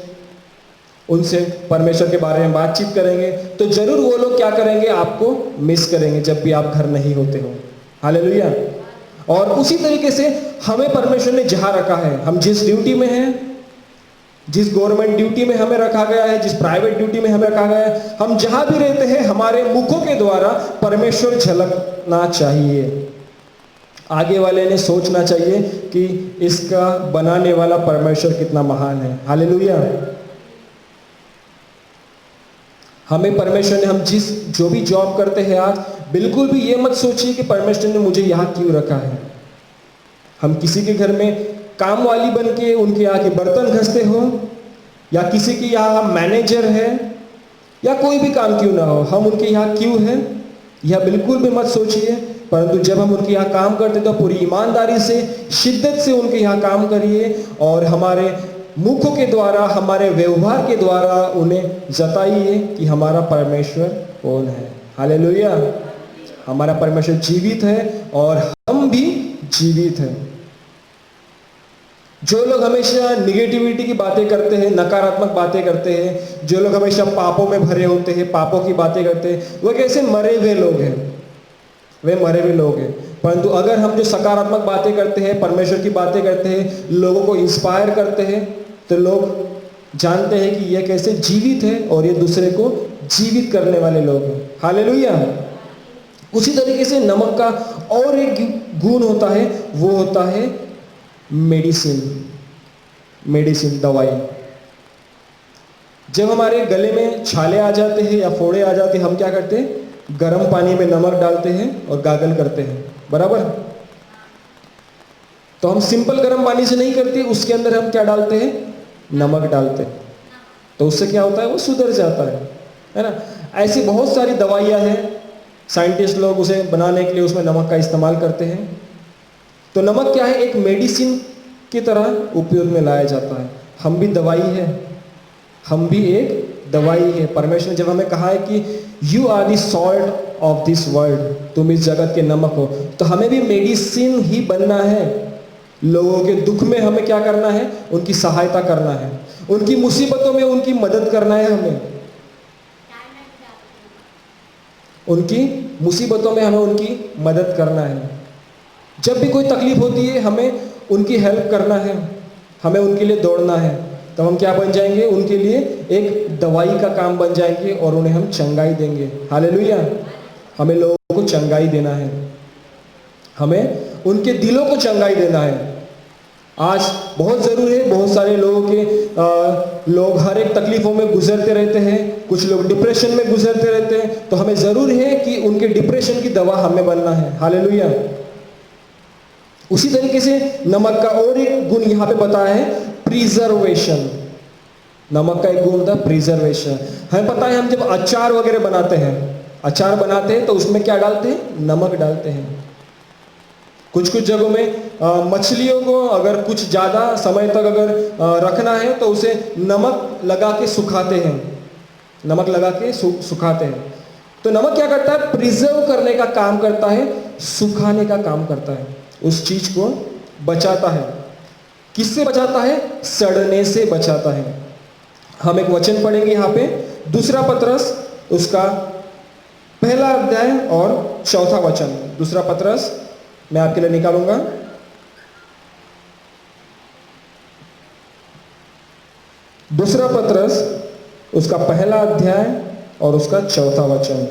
उनसे परमेश्वर के बारे में बातचीत करेंगे, तो जरूर वो लोग क्या करेंगे, आपको मिस करेंगे जब भी आप घर नहीं होते हो। हालेलुया। और उसी तरीके से हमें परमेश्वर ने जहां रखा है, हम जिस ड्यूटी में हैं, जिस गवर्नमेंट ड्यूटी में हमें रखा गया है, जिस प्राइवेट ड्यूटी में हमें रखा गया है, हम जहां भी रहते हैं हमारे मुखों के द्वारा परमेश्वर झलकना चाहिए। आगे वाले ने सोचना चाहिए कि इसका बनाने वाला परमेश्वर कितना महान है। हालेलुया। हमें परमेश्वर ने, हम जो भी जॉब करते हैं आज, बिल्कुल भी ये मत सोचिए कि परमेश्वर ने मुझे यहाँ क्यों रखा है। हम किसी के घर में काम वाली बन के उनके यहाँ के बर्तन घसते हो, या किसी के यहाँ हम मैनेजर है, या कोई भी काम क्यों ना हो, हम उनके यहाँ क्यों हैं, यह बिल्कुल भी मत सोचिए। परंतु जब हम उनके यहाँ काम करते तो पूरी ईमानदारी से, शिद्दत से उनके यहाँ काम करिए, और हमारे मुखों के द्वारा, हमारे व्यवहार के द्वारा उन्हें जताइए कि हमारा परमेश्वर कौन है। हालेलुया। हमारा परमेश्वर जीवित है और हम भी जीवित हैं। जो लोग हमेशा निगेटिविटी की बातें करते हैं, नकारात्मक बातें करते हैं, जो लोग हमेशा पापों में भरे होते हैं, पापों की बातें करते हैं, वो कैसे मरे हुए लोग हैं, वे मरे हुए लोग हैं। परंतु अगर हम जो सकारात्मक बातें करते हैं, परमेश्वर की बातें करते हैं, लोगों को इंस्पायर करते हैं, तो लोग जानते हैं कि ये कैसे जीवित है और ये दूसरे को जीवित करने वाले लोग हैं। हालेलुया। उसी तरीके से नमक का और एक गुण होता है, वो होता है मेडिसिन, दवाई। जब हमारे गले में छाले आ जाते हैं या फोड़े आ जाते हैं, हम क्या करते हैं, गर्म पानी में नमक डालते हैं और गागल करते हैं, बराबर। तो हम सिंपल गर्म पानी से नहीं करते, उसके अंदर हम क्या डालते हैं, नमक डालते हैं, तो उससे क्या होता है, वो सुधर जाता है ना। ऐसी बहुत सारी दवाइयाँ हैं, साइंटिस्ट लोग उसे बनाने के लिए उसमें नमक का इस्तेमाल करते हैं। तो नमक क्या है, एक मेडिसिन की तरह उपयोग में लाया जाता है। हम भी दवाई है, हम भी एक दवाई है। परमेश्वर ने जब हमें कहा है कि you are the salt of this world, तुम इस जगत के नमक हो, तो हमें भी मेडिसिन ही बनना है। लोगों के दुख में हमें क्या करना है, उनकी सहायता करना है, उनकी मुसीबतों में उनकी मदद करना है। हमें उनकी मुसीबतों में हमें उनकी मदद करना है। जब भी कोई तकलीफ होती है हमें उनकी हेल्प करना है, हमें उनके लिए दौड़ना है। तो हम क्या बन जाएंगे, उनके लिए एक दवाई का काम बन जाएंगे और उन्हें हम चंगाई देंगे। हालेलुया। हमें लोगों को चंगाई देना है, हमें उनके दिलों को चंगाई देना है। आज बहुत ज़रूरी है, बहुत सारे लोगों के लोग हर एक तकलीफ़ों में गुजरते रहते हैं, कुछ लोग डिप्रेशन में गुजरते रहते हैं, तो हमें ज़रूरी है कि उनके डिप्रेशन की दवा हमें बनना है। हालेलुया। उसी तरीके से नमक का और एक गुण यहाँ पे बताया है, प्रिजर्वेशन। नमक का एक गुण होता है प्रिजर्वेशन। हमें पता है, हम जब अचार वगैरह बनाते हैं तो उसमें क्या डालते हैं, नमक डालते हैं। कुछ कुछ जगहों में मछलियों को अगर कुछ ज़्यादा समय तक अगर रखना है तो उसे नमक लगा के सुखाते हैं, नमक लगा के सुखाते हैं। तो नमक क्या करता है, प्रिजर्व करने का काम करता है, सुखाने का काम करता है, उस चीज को बचाता है। किससे बचाता है, सड़ने से बचाता है। हम एक वचन पढ़ेंगे यहाँ पे, दूसरा पतरस उसका पहला अध्याय और चौथा वचन। दूसरा पतरस मैं आपके लिए निकालूंगा। दूसरा पतरस उसका पहला अध्याय और उसका चौथा वचन।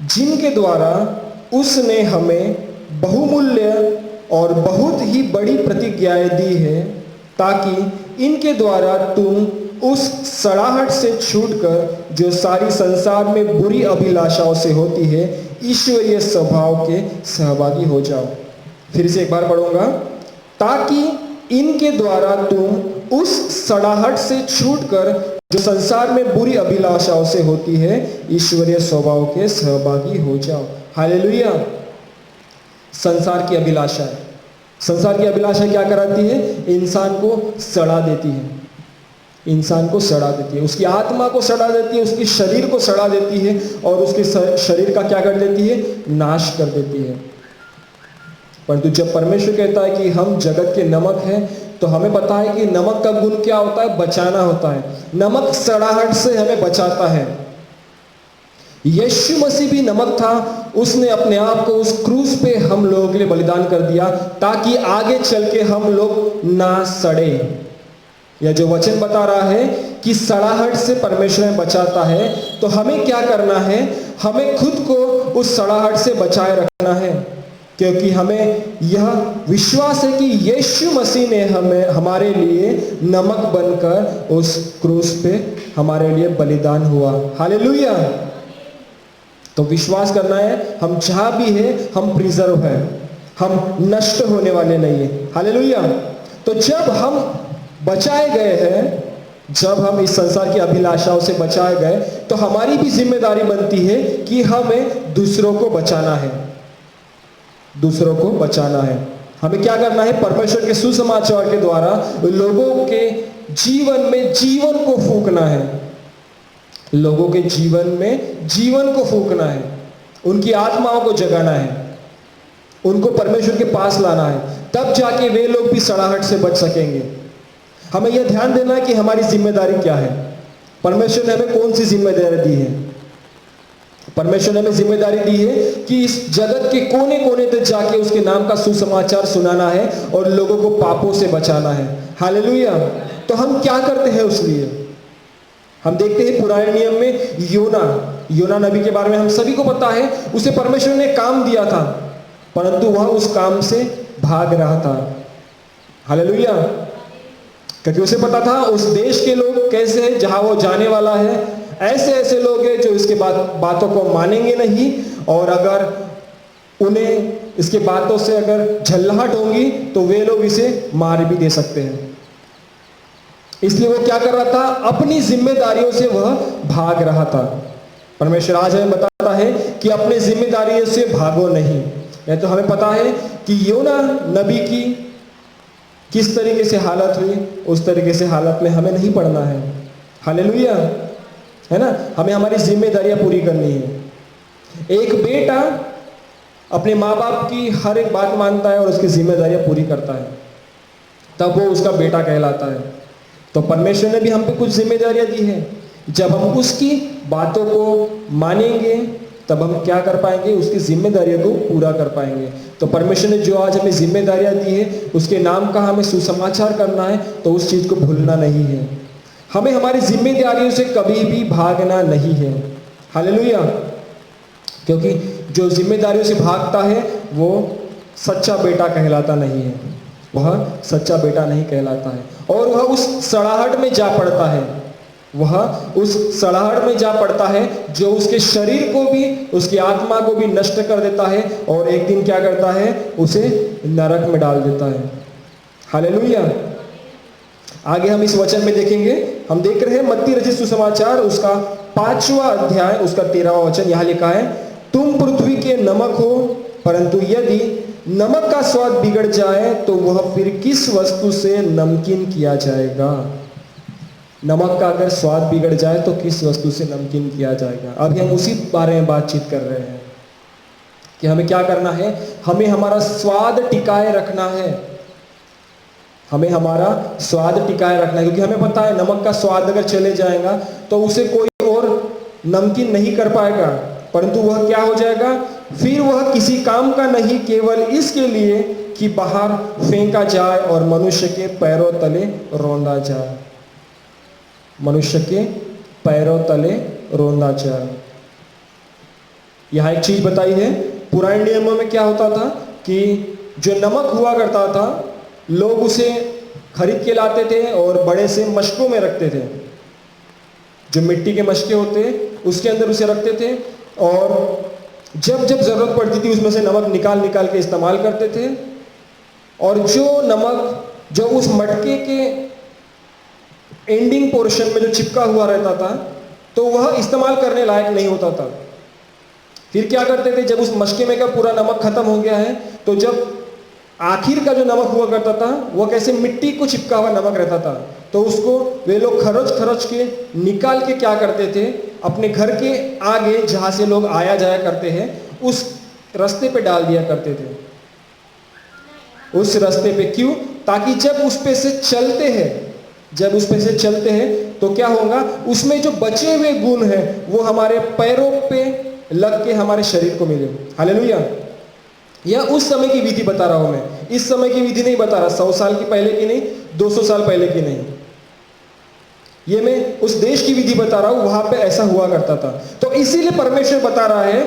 जिनके द्वारा उसने हमें बहुमूल्य और बहुत ही बड़ी प्रतिज्ञाएं दी है, ताकि इनके द्वारा तुम उस सड़ाहट से छूटकर जो सारी संसार में बुरी अभिलाषाओं से होती है, ईश्वरीय स्वभाव के सहभागी हो जाओ। फिर से एक बार पढ़ूंगा, ताकि इनके द्वारा तुम उस सड़ाहट से छूटकर जो संसार में बुरी अभिलाषाओं से होती है, ईश्वरीय स्वभाव के सहभागी हो जाओ। हालेलुया। संसार की अभिलाषा, संसार की अभिलाषा क्या कराती है, इंसान को सड़ा देती है। इंसान को सड़ा देती है, उसकी आत्मा को सड़ा देती है, उसके शरीर को सड़ा देती है और उसके शरीर का क्या कर देती है, नाश कर देती है। परंतु जब परमेश्वर कहता है कि हम जगत के नमक हैं, तो हमें पता है कि नमक का गुण क्या होता है, बचाना होता है। नमक सड़ाहट से हमें बचाता है। यीशु मसीह भी नमक था, उसने अपने आप को उस क्रूस पे हम लोगों के लिए बलिदान कर दिया ताकि आगे चल के हम लोग ना सड़े। यह जो वचन बता रहा है कि सड़ाहट से परमेश्वर हमें बचाता है, तो हमें क्या करना है, हमें खुद को उस सड़ाहट से बचाए रखना है, क्योंकि हमें यह विश्वास है कि यीशु मसीह ने हमें हमारे लिए नमक बनकर उस क्रूस पे हमारे लिए बलिदान हुआ। हालेलुया। तो विश्वास करना है, हम जहां भी है हम प्रिजर्व है, हम नष्ट होने वाले नहीं है। हालेलुया। तो जब हम बचाए गए हैं, जब हम इस संसार की अभिलाषाओं से बचाए गए, तो हमारी भी जिम्मेदारी बनती है कि हमें दूसरों को बचाना है, दूसरों को बचाना है। हमें क्या करना है, परमेश्वर के सुसमाचार के द्वारा लोगों के जीवन में जीवन को फूंकना है, लोगों के जीवन में जीवन को फूंकना है, उनकी आत्माओं को जगाना है, उनको परमेश्वर के पास लाना है, तब जाके वे लोग भी सड़ाहट से बच सकेंगे। हमें यह ध्यान देना है कि हमारी जिम्मेदारी क्या है, परमेश्वर ने हमें कौन सी जिम्मेदारी दी है। परमेश्वर ने हमें जिम्मेदारी दी है कि इस जगत के कोने कोने तक जाके उसके नाम का सुसमाचार सुनाना है और लोगों को पापों से बचाना है। हालेलुया। तो हम क्या करते हैं उस लिए, हम देखते हैं पुराने नियम में योना नबी के बारे में हम सभी को पता है। उसे परमेश्वर ने काम दिया था, परंतु वह उस काम से भाग रहा था। हालेलुया। क्योंकि उसे पता था उस देश के लोग कैसे हैं, जहां वो जाने वाला है, ऐसे ऐसे लोग हैं जो इसके बातों को मानेंगे नहीं, और अगर उन्हें इसके बातों से अगर झल्लाहट होगी तो वे लोग इसे मार भी दे सकते हैं। इसलिए वो क्या कर रहा था, अपनी जिम्मेदारियों से वह भाग रहा था। परमेश्वर आज हमें बताता है कि अपनी जिम्मेदारियों से भागो नहीं। तो हमें पता है कि योना नबी की किस तरीके से हालत हुई, उस तरीके से हालत में हमें नहीं पड़ना है। हालेलुया, है ना। हमें हमारी जिम्मेदारियां पूरी करनी है। एक बेटा अपने माँ बाप की हर एक बात मानता है और उसकी जिम्मेदारियां पूरी करता है, तब वो उसका बेटा कहलाता है। तो परमेश्वर ने भी हम पे कुछ जिम्मेदारियां दी है। जब हम उसकी बातों को मानेंगे तब हम क्या कर पाएंगे, उसकी जिम्मेदारियों को पूरा कर पाएंगे। तो परमेश्वर ने जो आज हमें जिम्मेदारियां दी है, उसके नाम का हमें सुसमाचार करना है, तो उस चीज़ को भूलना नहीं है। हमें हमारी जिम्मेदारियों से कभी भी भागना नहीं है। हालेलुया। क्योंकि जो जिम्मेदारियों से भागता है वो सच्चा बेटा कहलाता नहीं है, वह सच्चा बेटा नहीं कहलाता है, और वह उस सड़ाहट में जा पड़ता है, वह उस सड़ाहट में जा पड़ता है जो उसके शरीर को भी, उसकी आत्मा को भी नष्ट कर देता है, और एक दिन क्या करता है, उसे नरक में डाल देता है। हालेलुया। आगे हम इस वचन में देखेंगे, हम देख रहे हैं मत्ती रचित सुसमाचार उसका 5वां अध्याय उसका 13वां वचन। यहाँ लिखा है, तुम पृथ्वी के नमक हो, परंतु यदि नमक का स्वाद बिगड़ जाए तो वह फिर किस वस्तु से नमकीन किया जाएगा। नमक का अगर स्वाद बिगड़ जाए तो किस वस्तु से नमकीन किया जाएगा। अभी हम उसी बारे में बातचीत कर रहे हैं कि हमें क्या करना है, हमें हमारा स्वाद टिकाए रखना है, हमें हमारा स्वाद टिकाए रखना है। क्योंकि हमें पता है नमक का स्वाद अगर चले जाएगा तो उसे कोई और नमकीन नहीं कर पाएगा, परंतु वह क्या हो जाएगा, फिर वह किसी काम का नहीं, केवल इसके लिए कि बाहर फेंका जाए और मनुष्य के पैरों तले रौंदा जाए, मनुष्य के पैरों तले रौंदा जाए। यहाँ एक चीज बताई है, पुराने नियमों में क्या होता था कि जो नमक हुआ करता था, लोग उसे खरीद के लाते थे और बड़े से मशकों में रखते थे, जो मिट्टी के मशके होते उसके अंदर उसे रखते थे, और जब जब जरूरत पड़ती थी उसमें से नमक निकाल निकाल के इस्तेमाल करते थे। और जो नमक जो उस मटके के एंडिंग पोर्शन में जो चिपका हुआ रहता था, तो वह इस्तेमाल करने लायक नहीं होता था। फिर क्या करते थे, जब उस मशके में का पूरा नमक खत्म हो गया है, तो जब आखिर का जो नमक हुआ करता था वो कैसे मिट्टी को चिपका हुआ नमक रहता था, तो उसको वे लोग खरोच खरोच के निकाल के क्या करते थे, अपने घर के आगे जहाँ से लोग आया जाया करते हैं उस रास्ते पे डाल दिया करते थे। उस रास्ते पे क्यों? ताकि जब उस पे से चलते हैं तो क्या होगा, उसमें जो बचे हुए गुण हैं वो हमारे पैरों पे लग के हमारे शरीर को मिले। हालेलुया। यह उस समय की विधि बता रहा हूं मैं, इस समय की विधि नहीं बता रहा, 100 साल की पहले की नहीं, 200 साल पहले की नहीं, ये मैं उस देश की विधि बता रहा हूं, वहां पे ऐसा हुआ करता था। तो इसीलिए परमेश्वर बता रहा है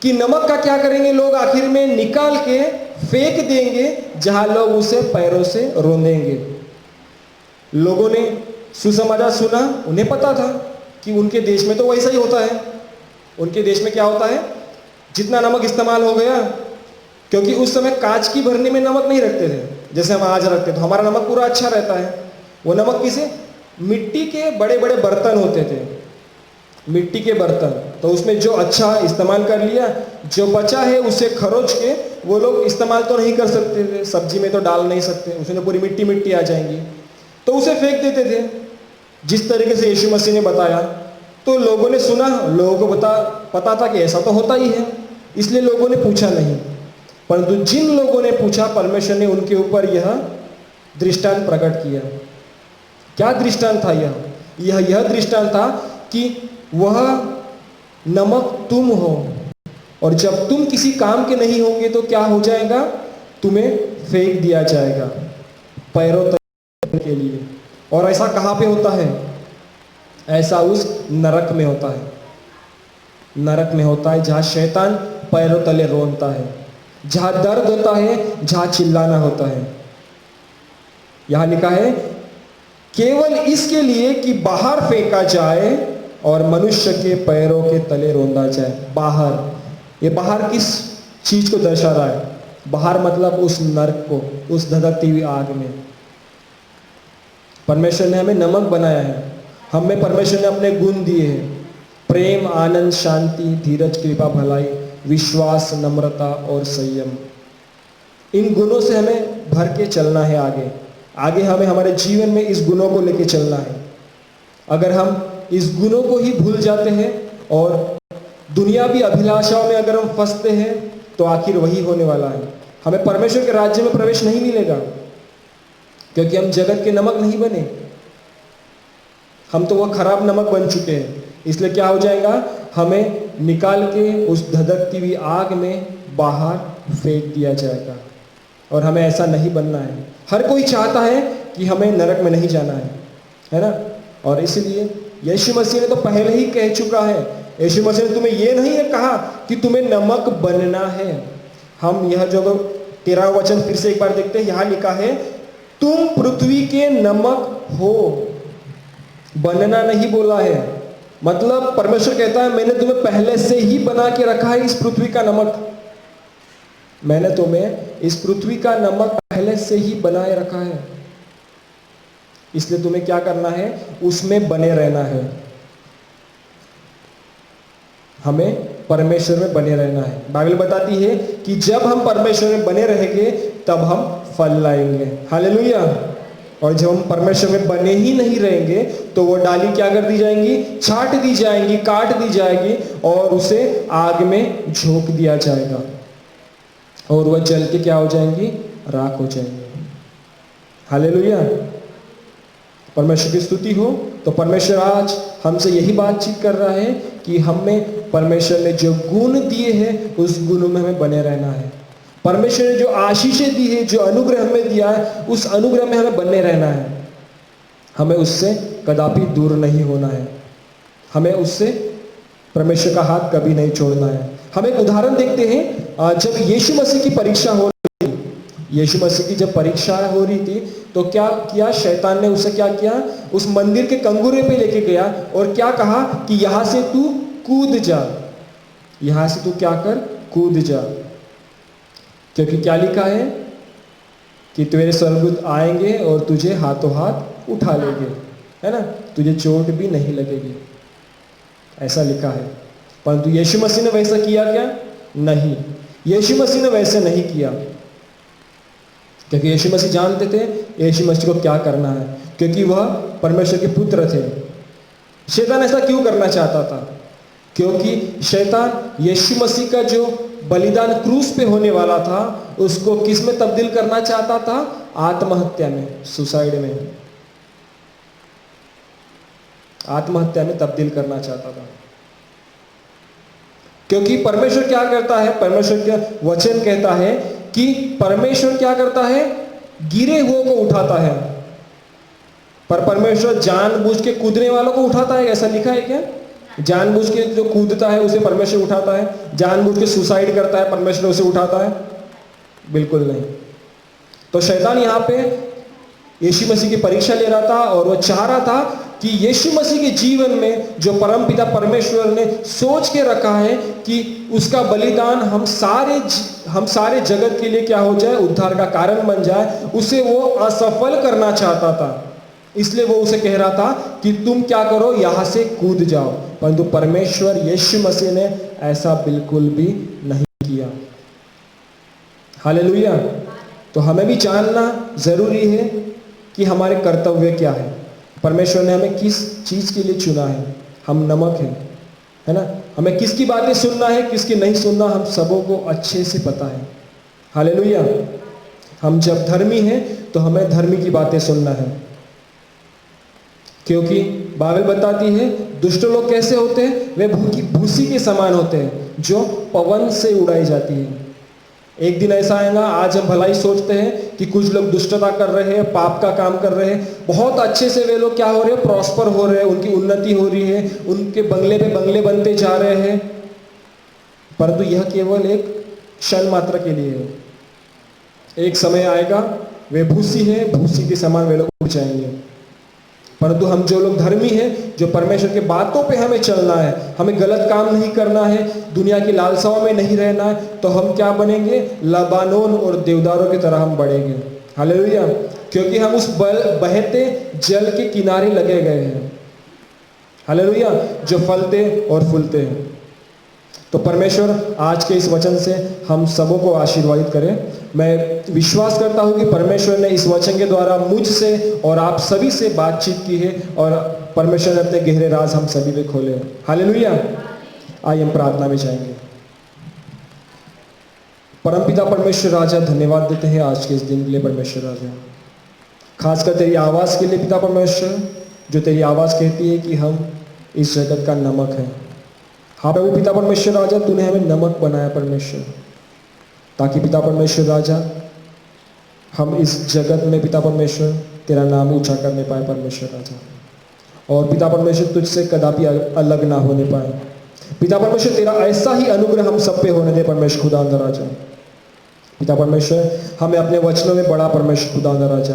कि नमक का क्या करेंगे लोग, आखिर में निकाल के फेंक देंगे जहां लोग उसे पैरों से रोंदेंगे। लोगों ने सुसमाचार सुना, उन्हें पता था कि उनके देश में तो वैसा ही होता है। उनके देश में क्या होता है, जितना नमक इस्तेमाल हो गया, क्योंकि उस समय कांच की भरनी में नमक नहीं रखते थे जैसे हम आज रखते, तो हमारा नमक पूरा अच्छा रहता है। वो नमक किसे, मिट्टी के बड़े बड़े बर्तन होते थे, मिट्टी के बर्तन, तो उसमें जो अच्छा इस्तेमाल कर लिया, जो बचा है उसे खरोच के वो लोग इस्तेमाल तो नहीं कर सकते थे, सब्जी में तो डाल नहीं सकते, उसमें पूरी मिट्टी मिट्टी आ जाएंगी, तो उसे फेंक देते थे जिस तरीके से यीशु मसीह ने बताया। तो लोगों ने सुना, लोगों को पता था कि ऐसा तो होता ही है, इसलिए लोगों ने पूछा नहीं। परंतु जिन लोगों ने पूछा, परमेश्वर ने उनके ऊपर यह दृष्टांत प्रकट किया। क्या दृष्टांत था यह दृष्टांत था कि वह नमक तुम हो, और जब तुम किसी काम के नहीं होंगे तो क्या हो जाएगा, तुम्हें फेंक दिया जाएगा पैरों तले के लिए। और ऐसा कहाँ पे होता है, ऐसा उस नरक में होता है, नरक में होता है जहाँ शैतान पैरों तले रोनता है, जहाँ दर्द होता है, जहाँ चिल्लाना होता है। यहाँ लिखा है केवल इसके लिए कि बाहर फेंका जाए और मनुष्य के पैरों के तले रोंदा जाए। बाहर, ये बाहर किस चीज को दर्शा रहा है, बाहर मतलब उस नरक को, उस धधकती हुई आग में। परमेश्वर ने हमें नमक बनाया है, हमें परमेश्वर ने अपने गुण दिए हैं, प्रेम, आनंद, शांति, धीरज, कृपा, भलाई, विश्वास, नम्रता और संयम। इन गुणों से हमें भर के चलना है आगे हमें हमारे जीवन में इस गुणों को लेके चलना है। अगर हम इस गुणों को ही भूल जाते हैं और दुनियावी अभिलाषाओं में अगर हम फंसते हैं तो आखिर वही होने वाला है, हमें परमेश्वर के राज्य में प्रवेश नहीं मिलेगा, क्योंकि हम जगत के नमक नहीं बने, हम तो वह खराब नमक बन चुके हैं। इसलिए क्या हो जाएगा, हमें निकाल के उस धधकती हुई आग में बाहर फेंक दिया जाएगा, और हमें ऐसा नहीं बनना है। हर कोई चाहता है कि हमें नरक में नहीं जाना है ना। और इसलिए यीशु मसीह ने तो पहले ही कह चुका है, यीशु मसीह ने तुम्हें यह नहीं कहा कि तुम्हें नमक बनना है। हम यह जो 13वां वचन फिर से एक बार देखते हैं, यहाँ लिखा है तुम पृथ्वी के नमक हो, बनना नहीं बोला है। मतलब परमेश्वर कहता है मैंने तुम्हें पहले से ही बना के रखा है इस पृथ्वी का नमक, मैंने तुम्हें इस पृथ्वी का नमक पहले से ही बनाए रखा है, इसलिए तुम्हें क्या करना है, उसमें बने रहना है। हमें परमेश्वर में बने रहना है। बाइबल बताती है कि जब हम परमेश्वर में बने रहेंगे तब हम फल लाएंगे। हालेलुया। और जब हम परमेश्वर में बने ही नहीं रहेंगे तो वो डाली क्या कर दी जाएंगी, छाट दी जाएंगी, काट दी जाएगी और उसे आग में झोंक दिया जाएगा, और वह जल के क्या हो जाएंगी, राख हो जाएंगे। हालेलुया। परमेश्वर की स्तुति हो। तो परमेश्वर आज हमसे यही बातचीत कर रहा है कि हमें परमेश्वर ने जो गुण दिए हैं उस गुण में हमें बने रहना है। परमेश्वर ने जो आशीषें दी है, जो अनुग्रह हमें दिया है, उस अनुग्रह में हमें बने रहना है। हमें उससे कदापि दूर नहीं होना है, हमें उससे परमेश्वर का हाथ कभी नहीं छोड़ना है। हम एक उदाहरण देखते हैं, जब यीशु मसीह की परीक्षा हो रही थी, यीशु मसीह की जब परीक्षा हो रही थी तो क्या किया, शैतान ने उसे क्या किया, उस मंदिर के कंगूरे पे लेके गया और क्या कहा कि यहां से तू कूद जा, यहां से तू क्या कर, कूद जा, क्योंकि क्या लिखा है कि तेरे स्वर्गदूत आएंगे और तुझे हाथों हाथ उठा लेंगे, है ना, तुझे चोट भी नहीं लगेगी, ऐसा लिखा है। परंतु यीशु मसीह ने वैसा किया क्या, नहीं, यीशु मसीह ने वैसे नहीं किया। क्योंकि यीशु मसीह जानते थे यीशु मसीह को क्या करना है, क्योंकि वह परमेश्वर के पुत्र थे। शैतान ऐसा क्यों करना चाहता था? क्योंकि शैतान यीशु मसीह का जो बलिदान क्रूस पे होने वाला था उसको किस में तब्दील करना चाहता था? आत्महत्या में, सुसाइड में, आत्महत्या में तब्दील करना चाहता था। क्योंकि परमेश्वर क्या करता है? परमेश्वर का वचन कहता है कि परमेश्वर क्या करता है? गिरे हुए को उठाता है। पर परमेश्वर जानबूझ के कूदने वालों को उठाता है, ऐसा लिखा है क्या? जानबूझ के जो कूदता है उसे परमेश्वर उठाता है, जानबूझ के सुसाइड करता है परमेश्वर उसे उठाता है? बिल्कुल नहीं। तो शैतान यहाँ पे यीशु मसीह की परीक्षा ले रहा था और वो चाह रहा था कि यीशु मसीह के जीवन में जो परमपिता परमेश्वर ने सोच के रखा है कि उसका बलिदान हम सारे जगत के लिए क्या हो जाए? उद्धार का कारण बन जाए, उसे वो असफल करना चाहता था। इसलिए वो उसे कह रहा था कि तुम क्या करो, यहां से कूद जाओ। परंतु परमेश्वर यीशु मसीह ने ऐसा बिल्कुल भी नहीं किया। हालेलुया। तो हमें भी जानना जरूरी है कि हमारे कर्तव्य क्या है। परमेश्वर ने हमें किस चीज के लिए चुना है? हम नमक हैं, है ना? हमें किसकी बातें सुनना है, किसकी नहीं सुनना, हम सबों को अच्छे से पता है। हालेलुया। हम जब धर्मी हैं तो हमें धर्मी की बातें सुनना है, क्योंकि बाइबल बताती है दुष्ट लोग कैसे होते हैं? वे भूसी के समान होते हैं जो पवन से उड़ाई जाती है। एक दिन ऐसा आएगा, आज हम भलाई सोचते हैं कि कुछ लोग दुष्टता कर रहे हैं, पाप का काम कर रहे हैं, बहुत अच्छे से वे लोग क्या हो रहे हैं? प्रॉस्पर हो रहे हैं, उनकी उन्नति हो रही है, उनके बंगले पे बंगले बनते जा रहे हैं। परंतु यह केवल एक क्षण मात्र के लिए है। एक समय आएगा वे भूसी है, भूसी के समान वे लोग उड़ जाएंगे। परंतु हम जो लोग धर्मी हैं, जो परमेश्वर के बातों पे हमें चलना है, हमें गलत काम नहीं करना है, दुनिया की लालसाओं में नहीं रहना है, तो हम क्या बनेंगे? लबानोन और देवदारों की तरह हम बढ़ेंगे। हालेलुया। क्योंकि हम उस बहते जल के किनारे लगे गए हैं। हालेलुया। जो फलते और फूलते हैं। तो परमेश्वर आज के इस वचन से हम सबों को आशीर्वादित करें। मैं विश्वास करता हूं कि परमेश्वर ने इस वचन के द्वारा मुझसे और आप सभी से बातचीत की है और परमेश्वर ने अपने गहरे राज हम सभी पे खोले हैं। हालेलुया। आइए हम प्रार्थना में जाएंगे। परमपिता परमेश्वर राजा, धन्यवाद देते हैं आज के इस दिन के लिए परमेश्वर राजा, खासकर तेरी आवाज़ के लिए पिता परमेश्वर, जो तेरी आवाज़ कहती है कि हम इस जगत का नमक हैं। हाँ प्रभु पिता परमेश्वर राजा, तूने हमें नमक बनाया परमेश्वर, ताकि पिता परमेश्वर राजा हम इस जगत में पिता परमेश्वर तेरा नाम ऊंचा करने पाए परमेश्वर राजा, और पिता परमेश्वर तुझसे कदापि अलग ना होने पाए। पिता परमेश्वर तेरा ऐसा ही अनुग्रह हम सब पे होने दे परमेश्वर खुदावंद राजा। पिता परमेश्वर हमें अपने वचनों में बड़ा परमेश्वर खुदावंद राजा,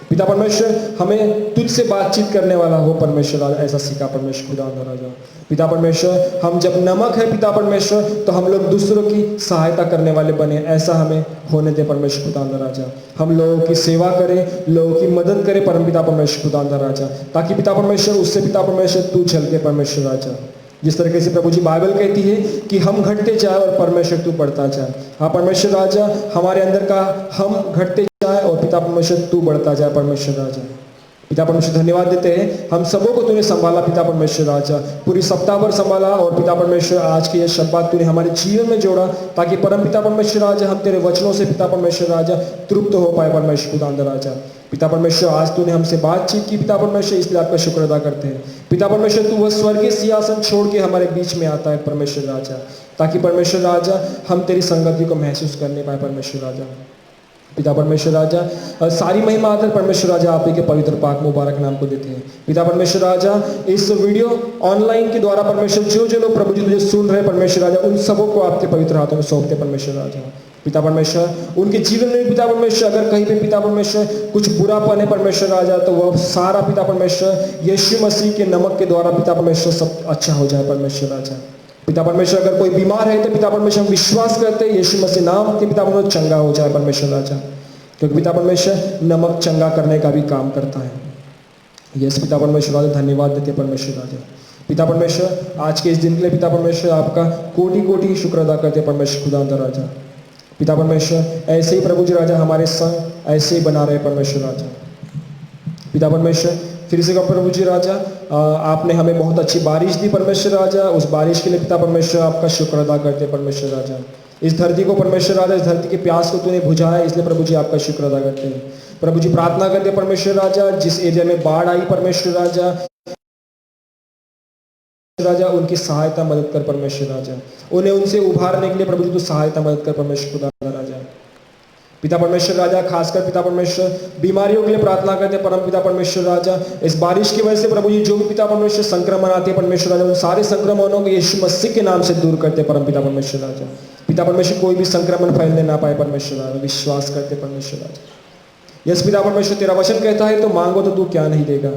पिता परमेश्वर हमें तुझसे बातचीत करने वाला हो परमेश्वर राजा, ऐसा सीखा परमेश्वर खुदावंद राजा। पिता परमेश्वर हम जब नमक है पिता परमेश्वर, तो हम लोग दूसरों की सहायता करने वाले बने, ऐसा हमें होने दे परमेश्वर खुदावंद राजा। हम लोगों की सेवा करें, लोगों की मदद करें परम पिता परमेश्वर खुदावंद राजा, ताकि पिता परमेश्वर उससे पिता परमेश्वर तू झलके परमेश्वर राजा। जिस तरीके से प्रभु जी बाइबल कहती है कि हम घटते जाए और परमेश्वर तू बढ़ता जाए। हाँ परमेश्वर राजा, हमारे अंदर का हम घटते जाए और पिता परमेश्वर तू बढ़ता जाए परमेश्वर राजा। पिता परमेश्वर धन्यवाद देते हैं, हम सबों को तूने संभाला पिता परमेश्वर राजा, पूरी सप्ताह भर संभाला, और पिता परमेश्वर आज की यह शब्द तूने हमारे जीवन में जोड़ा, ताकि परम पिता परमेश्वर राजा हम तेरे वचनों से पिता परमेश्वर राजा तृप्त हो पाए परमेश्वर खुदावंद राजा। पिता परमेश्वर आज तूने हमसे बातचीत की पिता परमेश्वर, इसलिए आपका शुक्र अदा करते हैं। पिता परमेश्वर तू वह स्वर्गीय सिंहासन छोड़ के हमारे बीच में आता है परमेश्वर राजा, ताकि परमेश्वर राजा हम तेरी संगति को महसूस करने पाए परमेश्वर राजा। पिता परमेश्वर राजा सारी महिमा आदर परमेश्वर राजा आप ही के पवित्र पाक मुबारक नाम को देते हैं। पिता परमेश्वर राजा इस वीडियो ऑनलाइन के द्वारा परमेश्वर जो जो लोग प्रभु जी तुझे सुन रहे परमेश्वर राजा, उन सबों को आपके पवित्र हाथों में सौंपते परमेश्वर राजा। पिता परमेश्वर उनके जीवन में पिता परमेश्वर अगर कहीं पे पिता परमेश्वर कुछ बुरापन है परमेश्वर राजा, तो वह सारा पिता परमेश्वर यीशु मसीह के नमक के द्वारा पिता परमेश्वर सब अच्छा हो जाए परमेश्वर राजा। पिता परमेश्वर अगर कोई बीमार है तो पिता परमेश्वर हम विश्वास करते हैं यीशु मसीह नाम के पिता परमेश्वर चंगा हो जाए परमेश्वर राजा, क्योंकि पिता परमेश्वर नमक चंगा करने का भी काम करता है। यस पिता परमेश्वर राजा धन्यवाद देते परमेश्वर राजा। पिता परमेश्वर आज के इस दिन के लिए पिता परमेश्वर आपका कोटि कोटि शुक्र अदा करते परमेश्वर खुदावंद राजा। पिता परमेश्वर ऐसे ही प्रभु जी राजा हमारे संग ऐसे ही बना रहे परमेश्वर राजा। पिता परमेश्वर फिर से कहो प्रभु जी राजा, आपने हमें बहुत अच्छी बारिश दी परमेश्वर राजा, उस बारिश के लिए पिता परमेश्वर आपका शुक्र अदा करते परमेश्वर राजा। इस धरती को परमेश्वर राजा, इस धरती के प्यास को तूने बुझाया, इसलिए प्रभु जी आपका शुक्र अदा करते हैं। प्रभु जी प्रार्थना करते परमेश्वर राजा, जिस एरिया में बाढ़ आई परमेश्वर राजा उनकी सहायता मदद कर परमेश्वर राजा, उन्हें उनसे उभारने के लिए प्रभु जी तू सहायता मदद कर परमेश्वर खुदा राजा। पिता परमेश्वर राजा खासकर पिता परमेश्वर बीमारियों के लिए प्रार्थना करते परम पिता परमेश्वर राजा, इस बारिश की वजह से प्रभु जी जो भी पिता परमेश्वर संक्रमण आते हैं परमेश्वर राजा, उन सारे संक्रमणों को यीशु मसीह के नाम से दूर करते परम पिता परमेश्वर राजा। पिता परमेश्वर कोई भी संक्रमण फैलने ना पाए परमेश्वर राजा, विश्वास करते परमेश्वर राजा। यस पिता परमेश्वर तेरा वचन कहता है तो मांगो तो तू क्या नहीं देगा।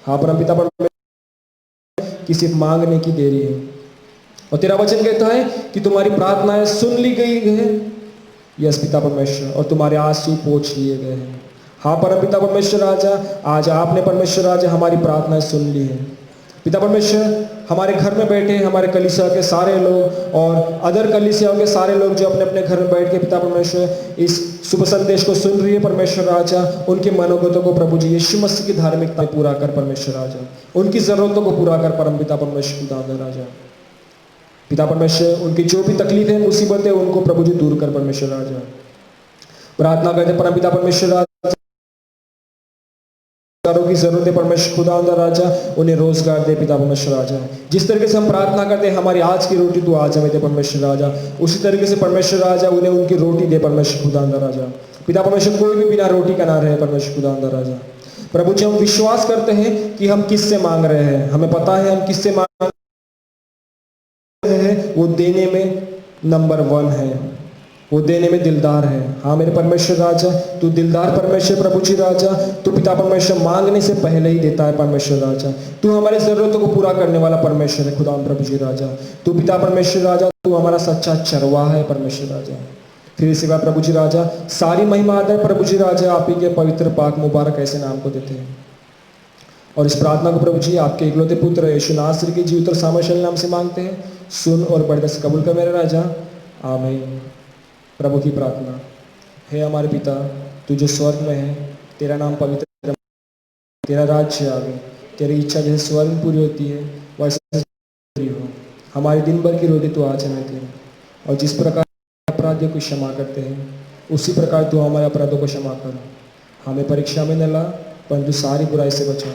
हाँ परम पिता परमेश्वर कि सिर्फ मांगने की देरी है, और तेरा वचन कहता है कि तुम्हारी प्रार्थनाएं सुन ली गई है। यस पिता परमेश्वर, और तुम्हारे आंसू पोंछ लिए गए हैं। हाँ परम पिता परमेश्वर राजा, आज आपने परमेश्वर राजा हमारी प्रार्थनाएं सुन ली है। पिता परमेश्वर हमारे घर में बैठे हमारे कलीसिया के सारे लोग और अदर कलीसियाओं के सारे लोग जो अपने अपने घर में बैठ के पिता परमेश्वर इस शुभ संदेश को सुन रही है परमेश्वर राजा, उनके मनोगतों को प्रभु जी यीशु मसीह की धार्मिकता पूरा कर परमेश्वर राजा, उनकी जरूरतों को पूरा कर परम पिता परमेश्वर खुदा राजा। पिता परमेश्वर उनकी जो भी तकलीफ है मुसीबत है उनको प्रभु जी दूर कर परमेश्वर राजा। प्रार्थना करते परम पिता परमेश्वर राजा की जरूरत है परमेश्वर खुदा राजा, उन्हें रोजगार दे पिता परमेश्वर राजा। जिस तरीके से हम प्रार्थना करते हैं हमारी आज की रोटी तू आज हमें दे परमेश्वर राजा, उसी तरीके से परमेश्वर राजा उन्हें उनकी रोटी दे परमेश्वर खुदा राजा। पिता परमेश्वर कोई भी बिना रोटी का ना रहे परमेश्वर खुदा राजा। प्रभु जी हम विश्वास करते हैं कि हम किससे मांग रहे हैं, हमें पता है हम किससे मांग रहे हैं, वो देने में नंबर 1 है, वो देने में दिलदार है। हाँ मेरे परमेश्वर राजा तू दिलदार परमेश्वर प्रभु जी राजा, तू पिता परमेश्वर मांगने से पहले ही देता है परमेश्वर राजा, तू हमारी जरूरतों को पूरा करने वाला परमेश्वर है खुदा प्रभु जी राजा। तू पिता परमेश्वर राजा तू हमारा सच्चा चरवाहा है परमेश्वर राजा। फिर इसी बात प्रभु जी राजा सारी महिमा आदर प्रभु जी राजा आप ही के पवित्र पाक मुबारक ऐसे नाम को देते हैं, और इस प्रार्थना को प्रभु जी आपके इकलौते पुत्र यीशु नासरी के जीवित और सामर्थ्यशाली नाम से मांगते हैं। सुन और बड़े से कबूल कर मेरे राजा, आमीन। प्रभु की प्रार्थना। हे हमारे पिता तू जो स्वर्ग में है, तेरा नाम पवित्र, तेरा राज्य आवे, तेरी इच्छा जैसे स्वर्ग में पूरी होती है वैसे पूरी हो। हमारी दिन भर की रोटी तू आज हमें दे, और जिस प्रकार अपराधियों को क्षमा करते हैं उसी प्रकार तू हमारे अपराधों को क्षमा कर। हमें परीक्षा में न ला परंतु सारी बुराई से बचा,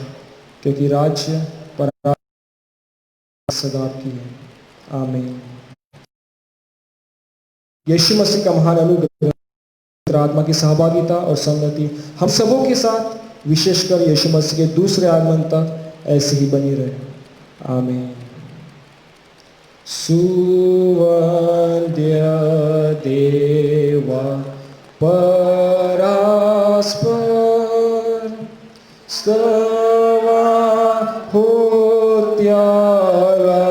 क्योंकि राज्य पर सदा की है, आमीन। यीशु मसीह का महान अनुग्रह आत्मा की सहभागिता और संगति हम सबों के साथ विशेषकर यीशु मसीह के दूसरे आगमन तक ऐसे ही बनी रहे, आमीन। सुवंद्य देवा परास्पर स्तवा होत्याला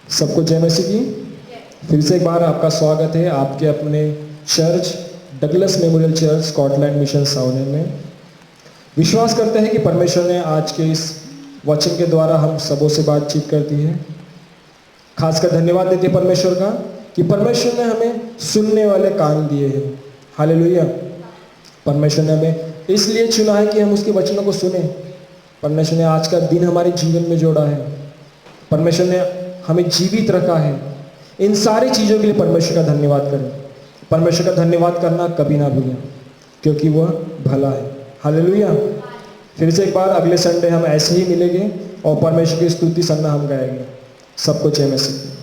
सबको जय मसीह की। फिर से एक बार आपका स्वागत है आपके अपने church Douglas memorial church Scotland mission Saune में। विश्वास करते हैं कि परमेश्वर ने आज के इस वचन के द्वारा हम सबों से बातचीत करती है। खासकर धन्यवाद देते परमेश्वर का कि परमेश्वर ने हमें सुनने वाले कान दिए हैं। हालेलुया। परमेश्वर ने हमें इसलिए चुना है कि हम उसके वचनों को सुने। परमेश्वर ने आज का दिन हमारे जीवन में जोड़ा है। परमेश्वर ने हमें जीवित रखा है। इन सारी चीज़ों के लिए परमेश्वर का धन्यवाद करें। परमेश्वर का धन्यवाद करना कभी ना भूलें, क्योंकि वह भला है। हालेलुया। फिर से एक बार अगले संडे हम ऐसे ही मिलेंगे और परमेश्वर की स्तुति सन्ना हम गाएंगे। सबको जय मसीह।